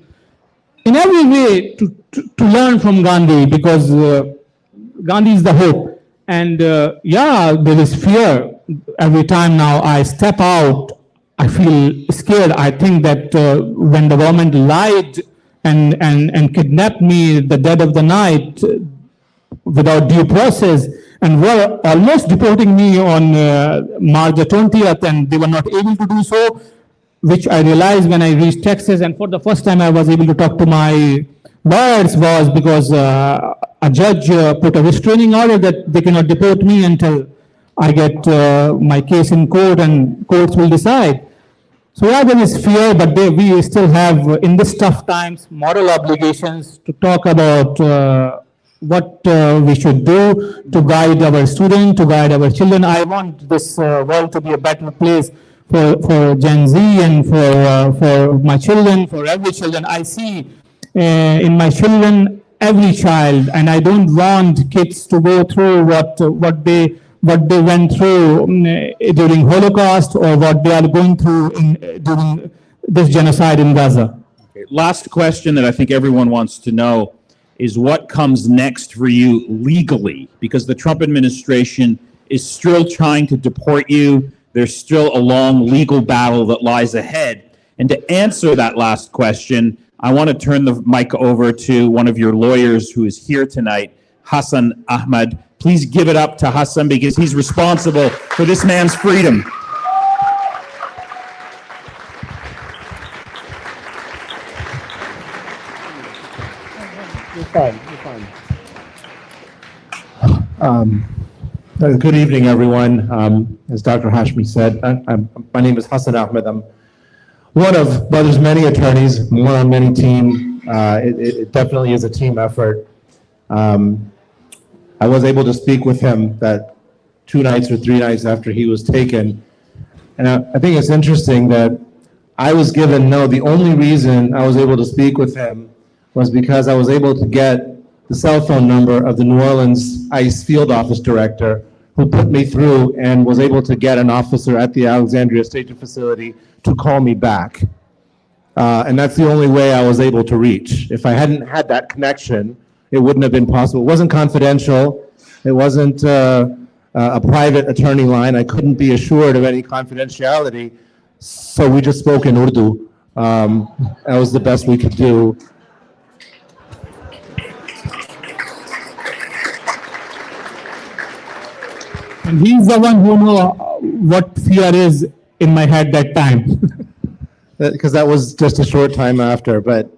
in every way to learn from Gandhi, because Gandhi is the hope. And yeah, there is fear. Every time now I step out, I feel scared. I think that when the government lied and kidnapped me the dead of the night without due process, and were almost deporting me on March the 20th, and they were not able to do so, which I realized when I reached Texas, and for the first time I was able to talk to my lawyers, was because a judge put a restraining order that they cannot deport me until I get my case in court, and courts will decide. So yeah, there is fear, but we still have, in these tough times, moral obligations to talk about what we should do to guide our students, to guide our children. I want this world to be a better place for Gen Z and for my children, for every children. I see in my children every child, and I don't want kids to go through what they went through during Holocaust, or what they are going through during this genocide in Gaza. Okay, last question that I think everyone wants to know is what comes next for you legally, because the Trump administration is still trying to deport you. There's still a long legal battle that lies ahead. And to answer that last question, I want to turn the mic over to one of your lawyers who is here tonight, Hassan Ahmad. Please give it up to Hassan, because he's responsible for this man's freedom. You're fine. Good evening, everyone. As Dr. Hashemi said, my name is Hassan Ahmed. I'm one of Badar's many attorneys, one on many team. It definitely is a team effort. I was able to speak with him that 2 nights or 3 nights after he was taken. And I think it's interesting that I was given, the only reason I was able to speak with him was because I was able to get the cell phone number of the New Orleans ICE field office director, who put me through and was able to get an officer at the Alexandria Station facility to call me back. And that's the only way I was able to reach. If I hadn't had that connection, it wouldn't have been possible. It wasn't confidential. It wasn't a private attorney line. I couldn't be assured of any confidentiality. So we just spoke in Urdu. That was the best we could do. And he's the one who knows what fear is in my head that time. Because that was just a short time after. But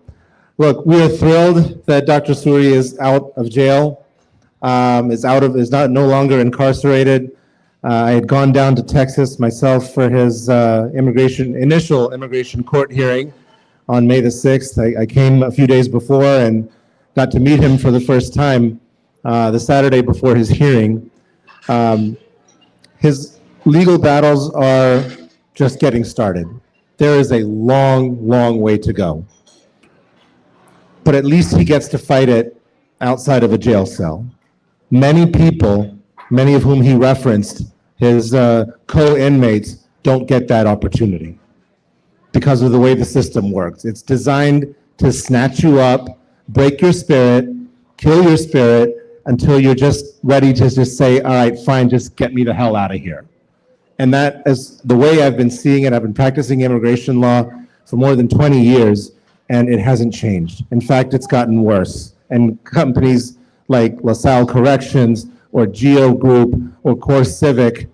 look, we are thrilled that Dr. Suri is out of jail, is no longer incarcerated. I had gone down to Texas myself for his initial immigration court hearing on May the 6th. I came a few days before, and got to meet him for the first time the Saturday before his hearing. His legal battles are just getting started. There is a long, long way to go. But at least he gets to fight it outside of a jail cell. Many people, many of whom he referenced, his co-inmates, don't get that opportunity because of the way the system works. It's designed to snatch you up, break your spirit, kill your spirit, until you're just ready to just say, all right, fine, just get me the hell out of here. And that is the way I've been seeing it. I've been practicing immigration law for more than 20 years, and it hasn't changed. In fact, it's gotten worse. And companies like LaSalle Corrections or Geo Group or Core Civic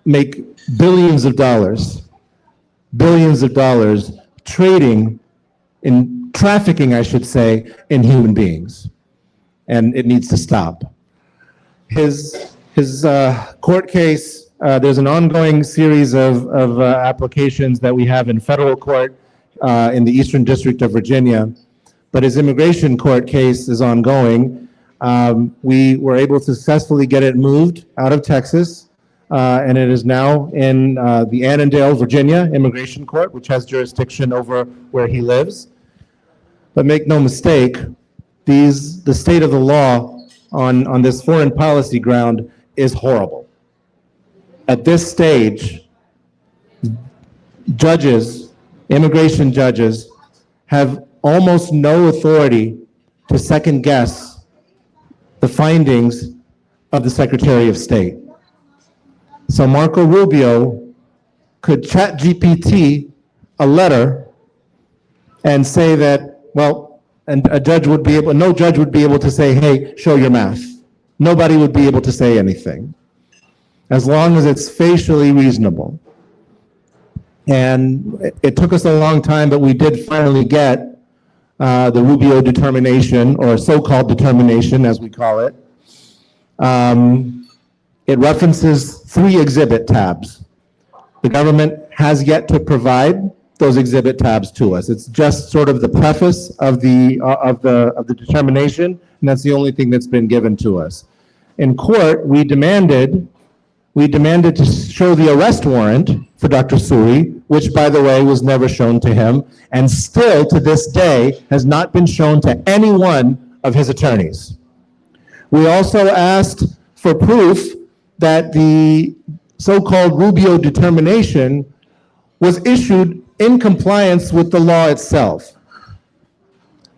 make billions of dollars trading in trafficking, I should say, in human beings. And it needs to stop. His court case, there's an ongoing series of applications that we have in federal court in the Eastern District of Virginia, but his immigration court case is ongoing. We were able to successfully get it moved out of Texas, and it is now in the Annandale, Virginia Immigration Court, which has jurisdiction over where he lives. But make no mistake, the state of the law on this foreign policy ground is horrible. At this stage, judges, immigration judges, have almost no authority to second guess the findings of the Secretary of State. So Marco Rubio could chat GPT a letter and say that, well, and no judge would be able to say, hey, show your math. Nobody would be able to say anything, as long as it's facially reasonable. And it took us a long time, but we did finally get the Rubio determination, or so-called determination, as we call it. It references 3 exhibit tabs. The government has yet to provide those exhibit tabs to us. It's just sort of the preface of the determination, and that's the only thing that's been given to us. In court, we demanded to show the arrest warrant for Dr. Suri, which, by the way, was never shown to him, and still to this day has not been shown to any one of his attorneys. We also asked for proof that the so-called Rubio determination was issued in compliance with the law itself.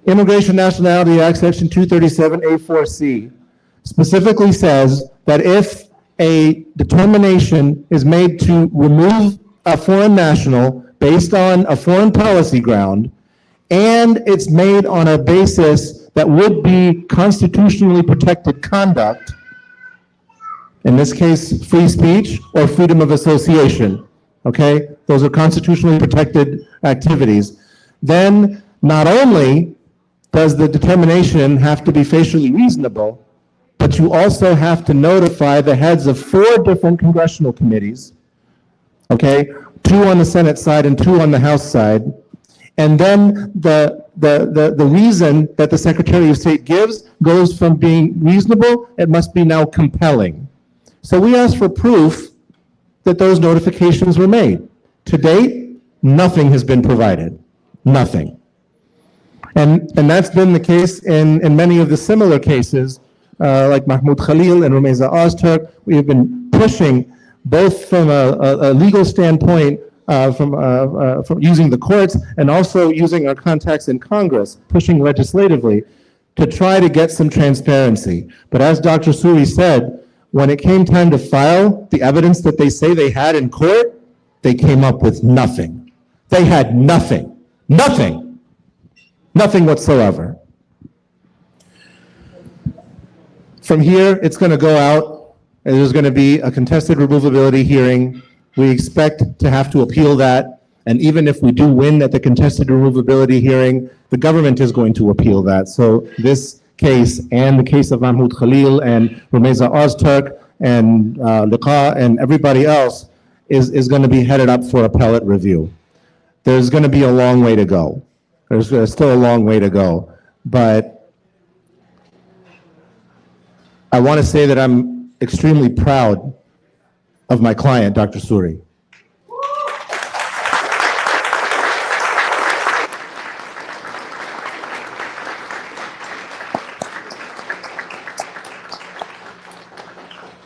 Immigration Nationality Act, Section 237A4C, specifically says that if a determination is made to remove a foreign national based on a foreign policy ground, and it's made on a basis that would be constitutionally protected conduct, in this case, free speech or freedom of association, okay? Those are constitutionally protected activities. Then not only does the determination have to be facially reasonable, but you also have to notify the heads of 4 different congressional committees, okay? 2 on the Senate side and 2 on the House side. And then the reason that the Secretary of State gives goes from being reasonable, it must be now compelling. So we asked for proof that those notifications were made. To date, nothing has been provided, nothing. And that's been the case in many of the similar cases, like Mahmoud Khalil and Rumeyza Ozturk. We have been pushing, both from a legal standpoint, from using the courts, and also using our contacts in Congress, pushing legislatively to try to get some transparency. But as Dr. Suri said, when it came time to file the evidence that they say they had in court, they came up with nothing. They had nothing, nothing whatsoever. From here, it's going to go out, and there's going to be a contested removability hearing. We expect to have to appeal that, and even if we do win at the contested removability hearing, the government is going to appeal that. So this case and the case of Mahmoud Khalil and Rumeyza Ozturk and Liqa and everybody else is going to be headed up for appellate review. There's going to be a long way to go. There's still a long way to go. but I want to say that I'm extremely proud of my client, Dr. Suri.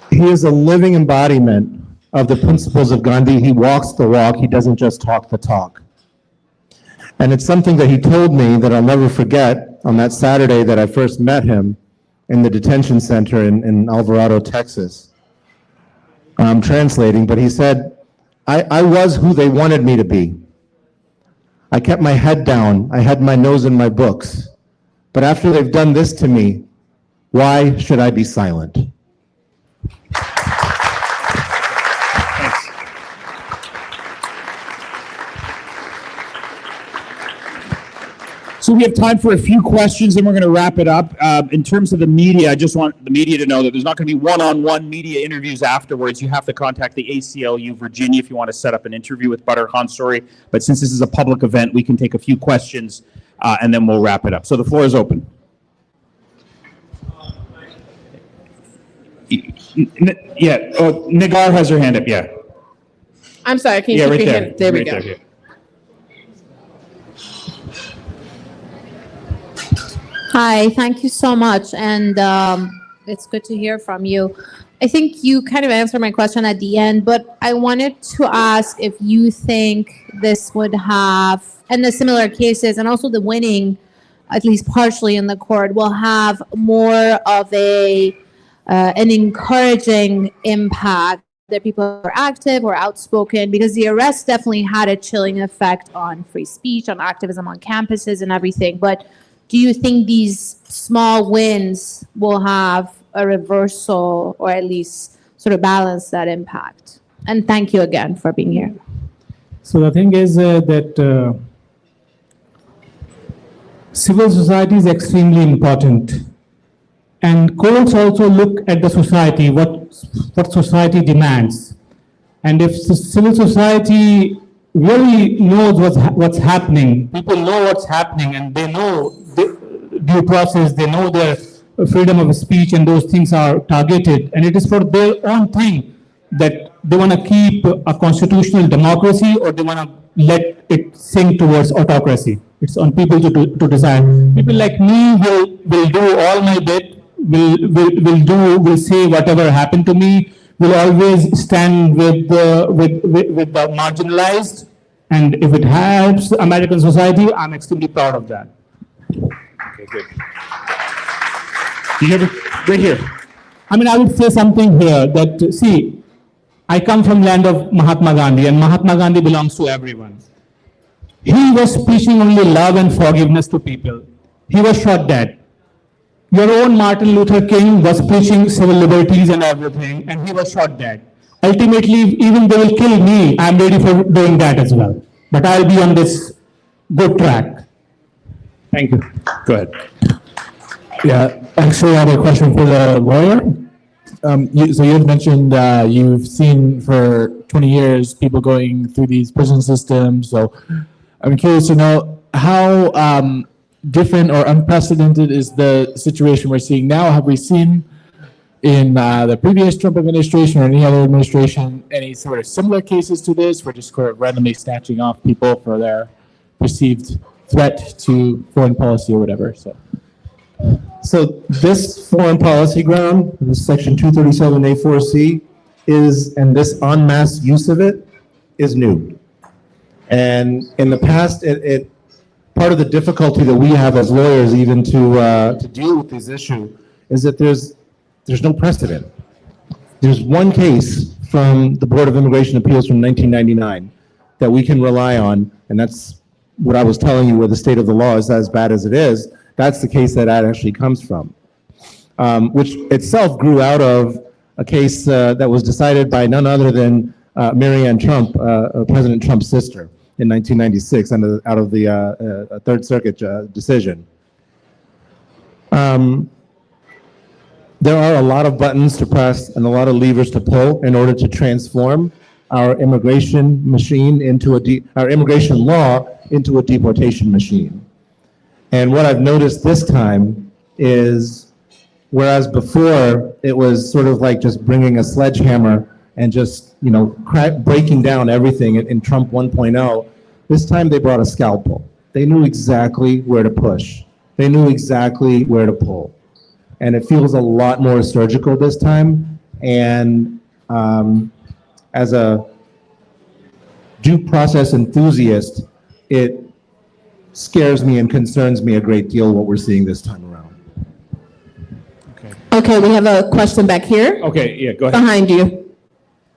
He is a living embodiment of the principles of Gandhi. He walks the walk, he doesn't just talk the talk. And it's something that he told me that I'll never forget on that Saturday that I first met him in the detention center in Alvarado, Texas. I'm translating, but he said, I was who they wanted me to be. I kept my head down, I had my nose in my books. But after they've done this to me, why should I be silent? So we have time for a few questions, and we're going to wrap it up. In terms of the media, I just want the media to know that there's not going to be one-on-one media interviews afterwards. You have to contact the ACLU Virginia if you want to set up an interview with Badar Suri. But since this is a public event, we can take a few questions, and then we'll wrap it up. So the floor is open. Yeah, oh, Nagar has her hand up, yeah. I'm sorry, can you keep Right your there. hand? There we Right go. there, yeah. Hi, thank you so much, and it's good to hear from you. I think you kind of answered my question at the end, but I wanted to ask if you think this would have, and the similar cases, and also the winning, at least partially in the court, will have more of an encouraging impact that people are active or outspoken, because the arrest definitely had a chilling effect on free speech, on activism on campuses and everything. But do you think these small wins will have a reversal, or at least sort of balance that impact? And thank you again for being here. So the thing is that civil society is extremely important. And courts also look at the society, what society demands. And if the civil society really knows what's happening, people know what's happening, and they know the due process, they know their freedom of speech, and those things are targeted. And it is for their own thing that they want to keep a constitutional democracy, or they want to let it sink towards autocracy. It's on people to decide. People like me will do all my bit, will say whatever happened to me, will always stand with the marginalized, and if it helps American society, I'm extremely proud of that. Okay, good. You have it right here. I mean, I would say something here that, see, I come from land of Mahatma Gandhi, and Mahatma Gandhi belongs to everyone. He was preaching only love and forgiveness to people. He was shot dead. Your own Martin Luther King was preaching civil liberties and everything, and he was shot dead. Ultimately, even they will kill me, I'm ready for doing that as well. But I'll be on this good track. Thank you. Go ahead. Yeah, actually, I have a question for the lawyer. So you had mentioned you've seen for 20 years people going through these prison systems. So I'm curious to know how different or unprecedented is the situation we're seeing now? Have we seen in the previous Trump administration or any other administration any sort of similar cases to this? We're just sort of randomly snatching off people for their perceived threat to foreign policy or whatever. So this foreign policy ground, this section 237A4C, and this en masse use of it is new. And in the past, part of the difficulty that we have as lawyers even to deal with this issue is that there's no precedent. There's one case from the Board of Immigration Appeals from 1999 that we can rely on, and that's what I was telling you, where the state of the law is as bad as it is. That's the case that actually comes from, which itself grew out of a case that was decided by none other than Marianne Trump, President Trump's sister, in 1996, out of the Third Circuit decision. There are a lot of buttons to press and a lot of levers to pull in order to transform our immigration machine into our immigration law into a deportation machine. And what I've noticed this time is, whereas before it was sort of like just bringing a sledgehammer and just, breaking down everything in Trump 1.0, this time they brought a scalpel. They knew exactly where to push. They knew exactly where to pull. And it feels a lot more surgical this time. And as a due process enthusiast, it scares me and concerns me a great deal what we're seeing this time around. Okay, we have a question back here, Okay, yeah, go ahead. behind you.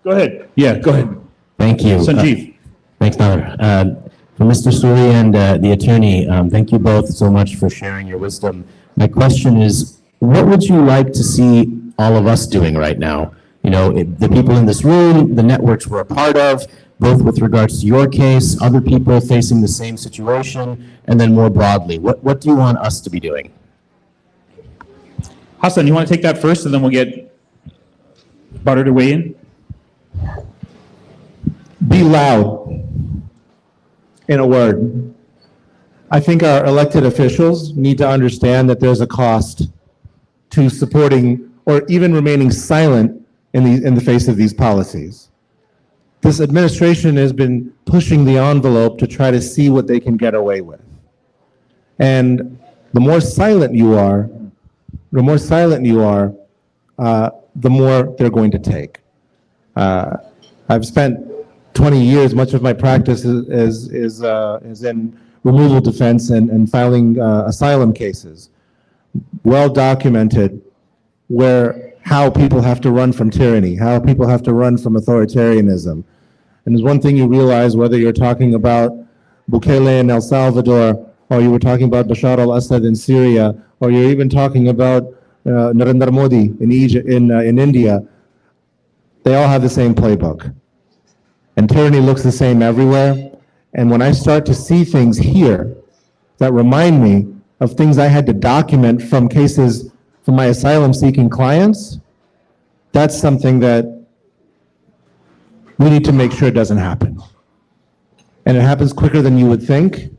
Go ahead. Yeah, go ahead. Thank you. Sanjeev. Thanks, Nader. For Mr. Suri and the attorney, thank you both so much for sharing your wisdom. My question is, what would you like to see all of us doing right now? The people in this room, the networks we're a part of, both with regards to your case, other people facing the same situation, and then more broadly, what do you want us to be doing? Hassan, you want to take that first, and then we'll get Badar to weigh in? Be loud, in a word. I think our elected officials need to understand that there's a cost to supporting or even remaining silent in the face of these policies. This administration has been pushing the envelope to try to see what they can get away with. And the more silent you are, the more they're going to take. I've spent 20 years, much of my practice is in removal defense and filing asylum cases. Well documented how people have to run from tyranny, how people have to run from authoritarianism. And there's one thing you realize, whether you're talking about Bukele in El Salvador, or you were talking about Bashar al-Assad in Syria, or you're even talking about Narendra Modi in Egypt, in India, they all have the same playbook. And tyranny looks the same everywhere. And when I start to see things here that remind me of things I had to document from cases from my asylum-seeking clients, that's something that we need to make sure doesn't happen. And it happens quicker than you would think.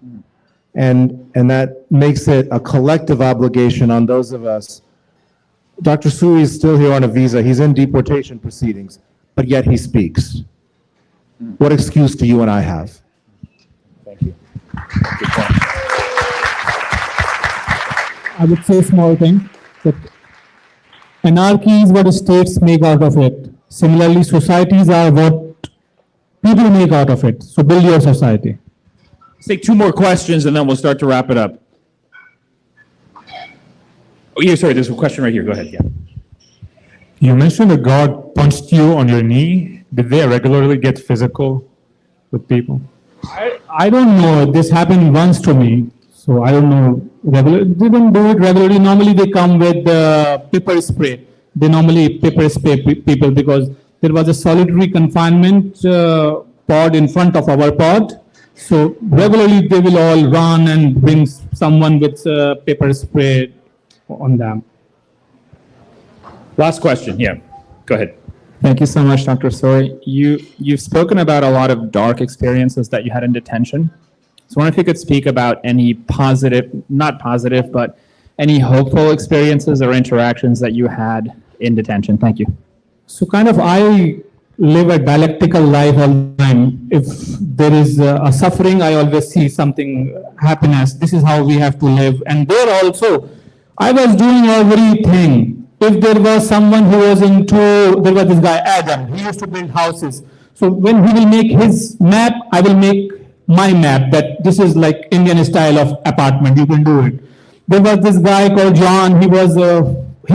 And that makes it a collective obligation on those of us. Dr. Suri is still here on a visa. He's in deportation proceedings, but yet he speaks. What excuse do you and I have? Thank you. Good point. I would say a small thing, that anarchy is what states make out of it. Similarly, societies are what people make out of it. So build your society. Let's take two more questions, and then we'll start to wrap it up. Oh, yeah, sorry, there's a question right here. Go ahead, yeah. You mentioned that God punched you on your knee. Did they regularly get physical with people? I don't know. This happened once to me. So I don't know. They don't do it regularly. Normally they come with pepper spray. They normally pepper spray people because there was a solitary confinement pod in front of our pod. So regularly they will all run and bring someone with pepper spray on them. Last question, yeah. Go ahead. Thank you so much, Dr. Suri. You've spoken about a lot of dark experiences that you had in detention. So I wonder if you could speak about any positive, not positive, but any hopeful experiences or interactions that you had in detention. Thank you. So kind of I live a dialectical life all the time. If there is a suffering, I always see something happiness. This is how we have to live. And there also, I was doing everything. If there was someone who was there was this guy, Adam, he used to build houses. So when he will make his map, I will make my map, that this is like Indian style of apartment, you can do it. There was this guy called John, he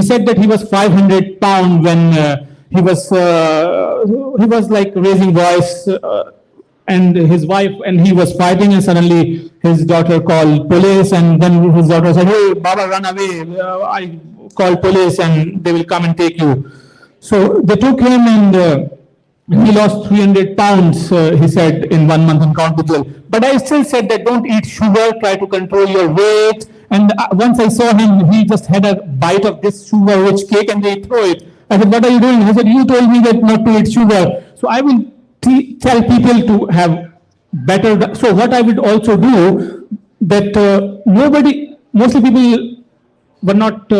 said that he was 500 pounds when he was like raising voice and his wife, and he was fighting, and suddenly his daughter called police, and then his daughter said, "Hey, Baba, run away. I called police and they will come and take you." So they took him and he lost 300 pounds, he said, in 1 month in county jail. But I still said that don't eat sugar, try to control your weight. And once I saw him, he just had a bite of this sugar-rich cake and they throw it. I said, "What are you doing?" He said, "You told me that not to eat sugar." So I will tell people to have better. So what I would also do, that nobody, mostly people were not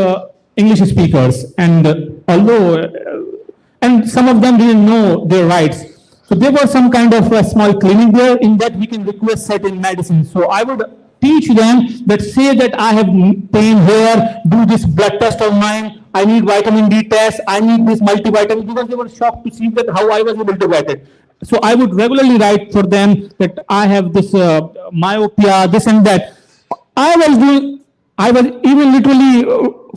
English speakers, and and some of them didn't know their rights. So there was some kind of a small clinic there. In that we can request certain medicines. So I would teach them that say that I have pain here, do this blood test of mine, I need vitamin D test, I need this multivitamin, because they were shocked to see that how I was able to get it. So I would regularly write for them that I have this myopia, this and that. I was even literally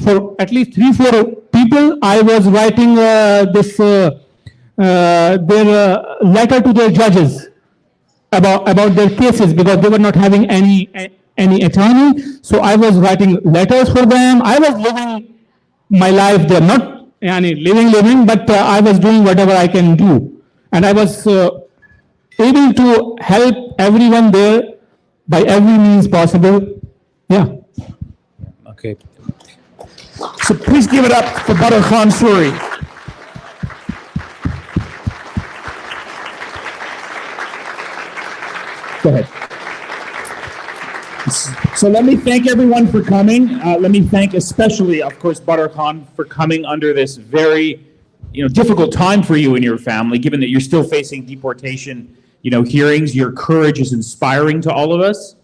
for at least 3-4 people, I was writing their letter to their judges about their cases, because they were not having any attorney. So I was writing letters for them. I was living my life there, not living, but I was doing whatever I can do. And I was able to help everyone there by every means possible. Yeah. Okay. So please give it up for Badar Khan Suri. Go ahead. So let me thank everyone for coming. Let me thank especially, of course, Badar Khan for coming under this very, difficult time for you and your family, given that you're still facing deportation, hearings. Your courage is inspiring to all of us.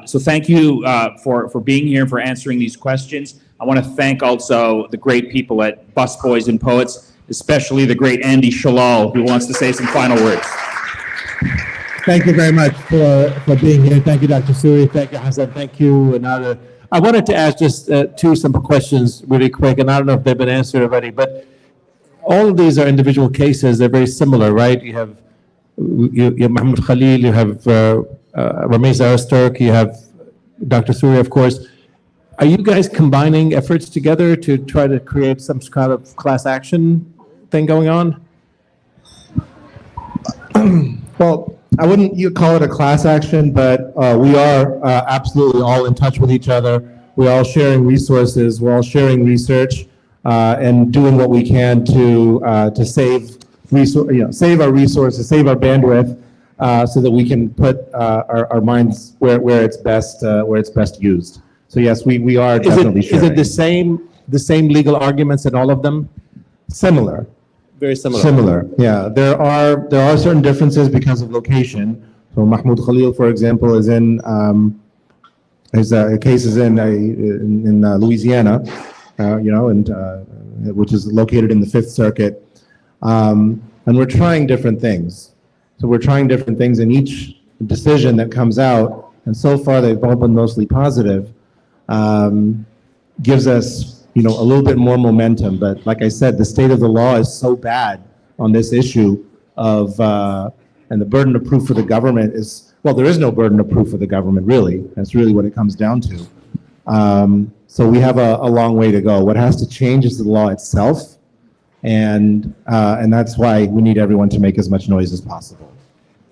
So thank you for being here and for answering these questions. I want to thank also the great people at Busboys and Poets, especially the great Andy Shalal, who wants to say some final words. Thank you very much for being here. Thank you, Dr. Suri. Thank you, Hassan. Thank you, Nader. I wanted to ask just two simple questions really quick, and I don't know if they've been answered already, but all of these are individual cases. They're very similar, right? You have Mahmoud Khalil, you have Ramesh Aristurk, you have Dr. Suri, of course. Are you guys combining efforts together to try to create some kind of class action thing going on? Well, I wouldn't call it a class action, but we are absolutely all in touch with each other. We're all sharing resources. We're all sharing research and doing what we can to save our resources, save our bandwidth, so that we can put our minds where it's best used. So yes, we are definitely sharing. Is it the same legal arguments in all of them? Similar. Very similar. Similar, yeah. There are certain differences because of location. So Mahmoud Khalil, for example, is in his case is in Louisiana, which is located in the Fifth Circuit, and we're trying different things. So we're trying different things in each decision that comes out, and so far they've all been mostly positive. Gives us a little bit more momentum. But like I said, the state of the law is so bad on this issue of, and the burden of proof for the government is, well, there is no burden of proof for the government, really. That's really what it comes down to. So we have a long way to go. What has to change is the law itself. And that's why we need everyone to make as much noise as possible.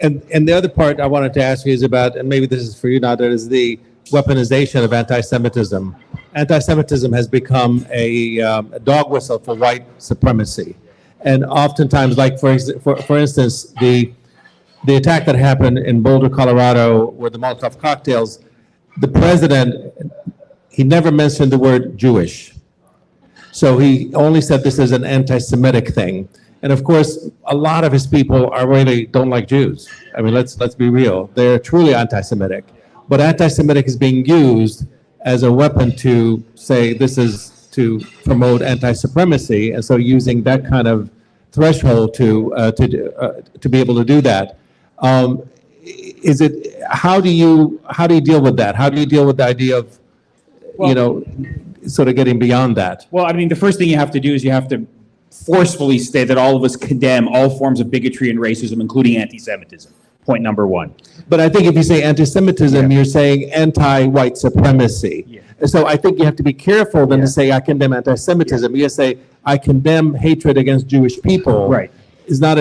And the other part I wanted to ask you is about, and maybe this is for you, Nader, is the weaponization of anti-Semitism. Anti-Semitism has become a dog whistle for white supremacy. And oftentimes, like for instance, the attack that happened in Boulder, Colorado, with the Molotov cocktails, the president, he never mentioned the word Jewish. So he only said this is an anti-Semitic thing. And of course, a lot of his people really don't like Jews. I mean, let's be real. They're truly anti-Semitic. But anti-Semitic is being used as a weapon to say this is to promote anti-supremacy, and so using that kind of threshold to be able to do that. How do you deal with that? How do you deal with the idea of sort of getting beyond that? Well, I mean, the first thing you have to do is you have to forcefully state that all of us condemn all forms of bigotry and racism, including anti-Semitism. Point number one. But I think if you say anti-Semitism, you're saying anti-white supremacy. Yeah. So I think you have to be careful than to say I condemn anti-Semitism. You say I condemn hatred against Jewish people. Right. It's not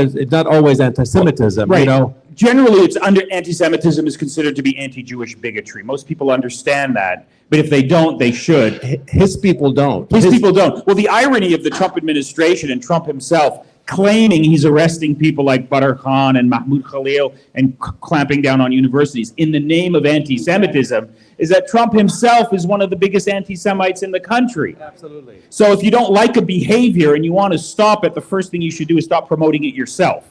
always anti-Semitism. Right. Generally, it's anti-Semitism is considered to be anti-Jewish bigotry. Most people understand that, but if they don't, they should. His people don't. His people don't. Well, the irony of the Trump administration and Trump himself claiming he's arresting people like Badar Khan and Mahmoud Khalil and clamping down on universities in the name of anti-Semitism is that Trump himself is one of the biggest anti-Semites in the country. Absolutely. So if you don't like a behavior and you want to stop it, the first thing you should do is stop promoting it yourself.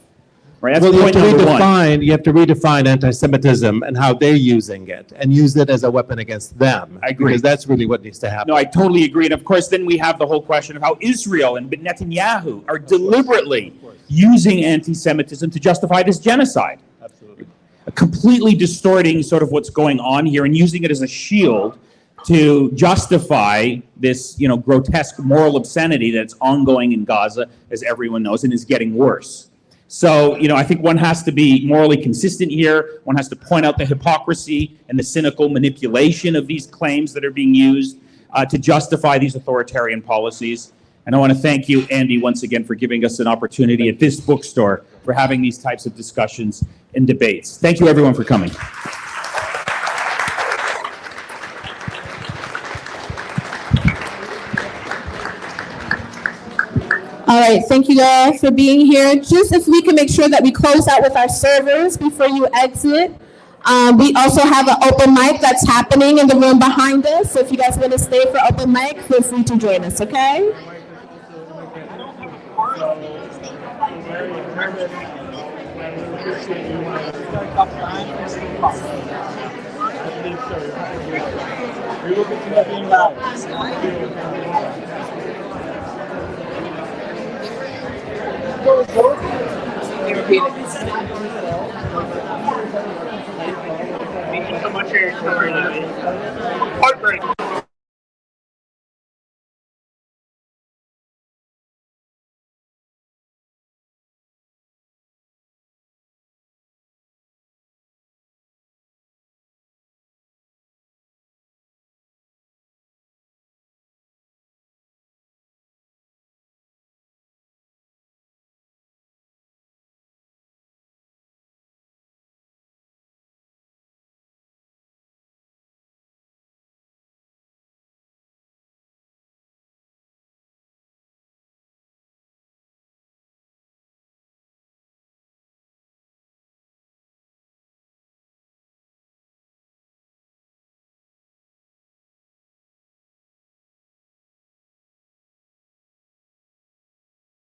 Right? That's Well, point number one. you have to redefine anti-Semitism and how they're using it, and use it as a weapon against them. I agree. Because that's really what needs to happen. No, I totally agree. And of course, then we have the whole question of how Israel and Netanyahu are deliberately using anti-Semitism to justify this genocide. Absolutely. Completely distorting sort of what's going on here and using it as a shield to justify this, grotesque moral obscenity that's ongoing in Gaza, as everyone knows, and is getting worse. So, I think one has to be morally consistent here. One has to point out the hypocrisy and the cynical manipulation of these claims that are being used to justify these authoritarian policies. And I want to thank you, Andy, once again for giving us an opportunity at this bookstore for having these types of discussions and debates. Thank you, everyone, for coming. All right, thank you all for being here. Just if we can make sure that we close out with our servers before you exit. We also have an open mic that's happening in the room behind us. So if you guys want to stay for open mic, feel free to join us, okay? Thank you so much for your time. Heartbreaking.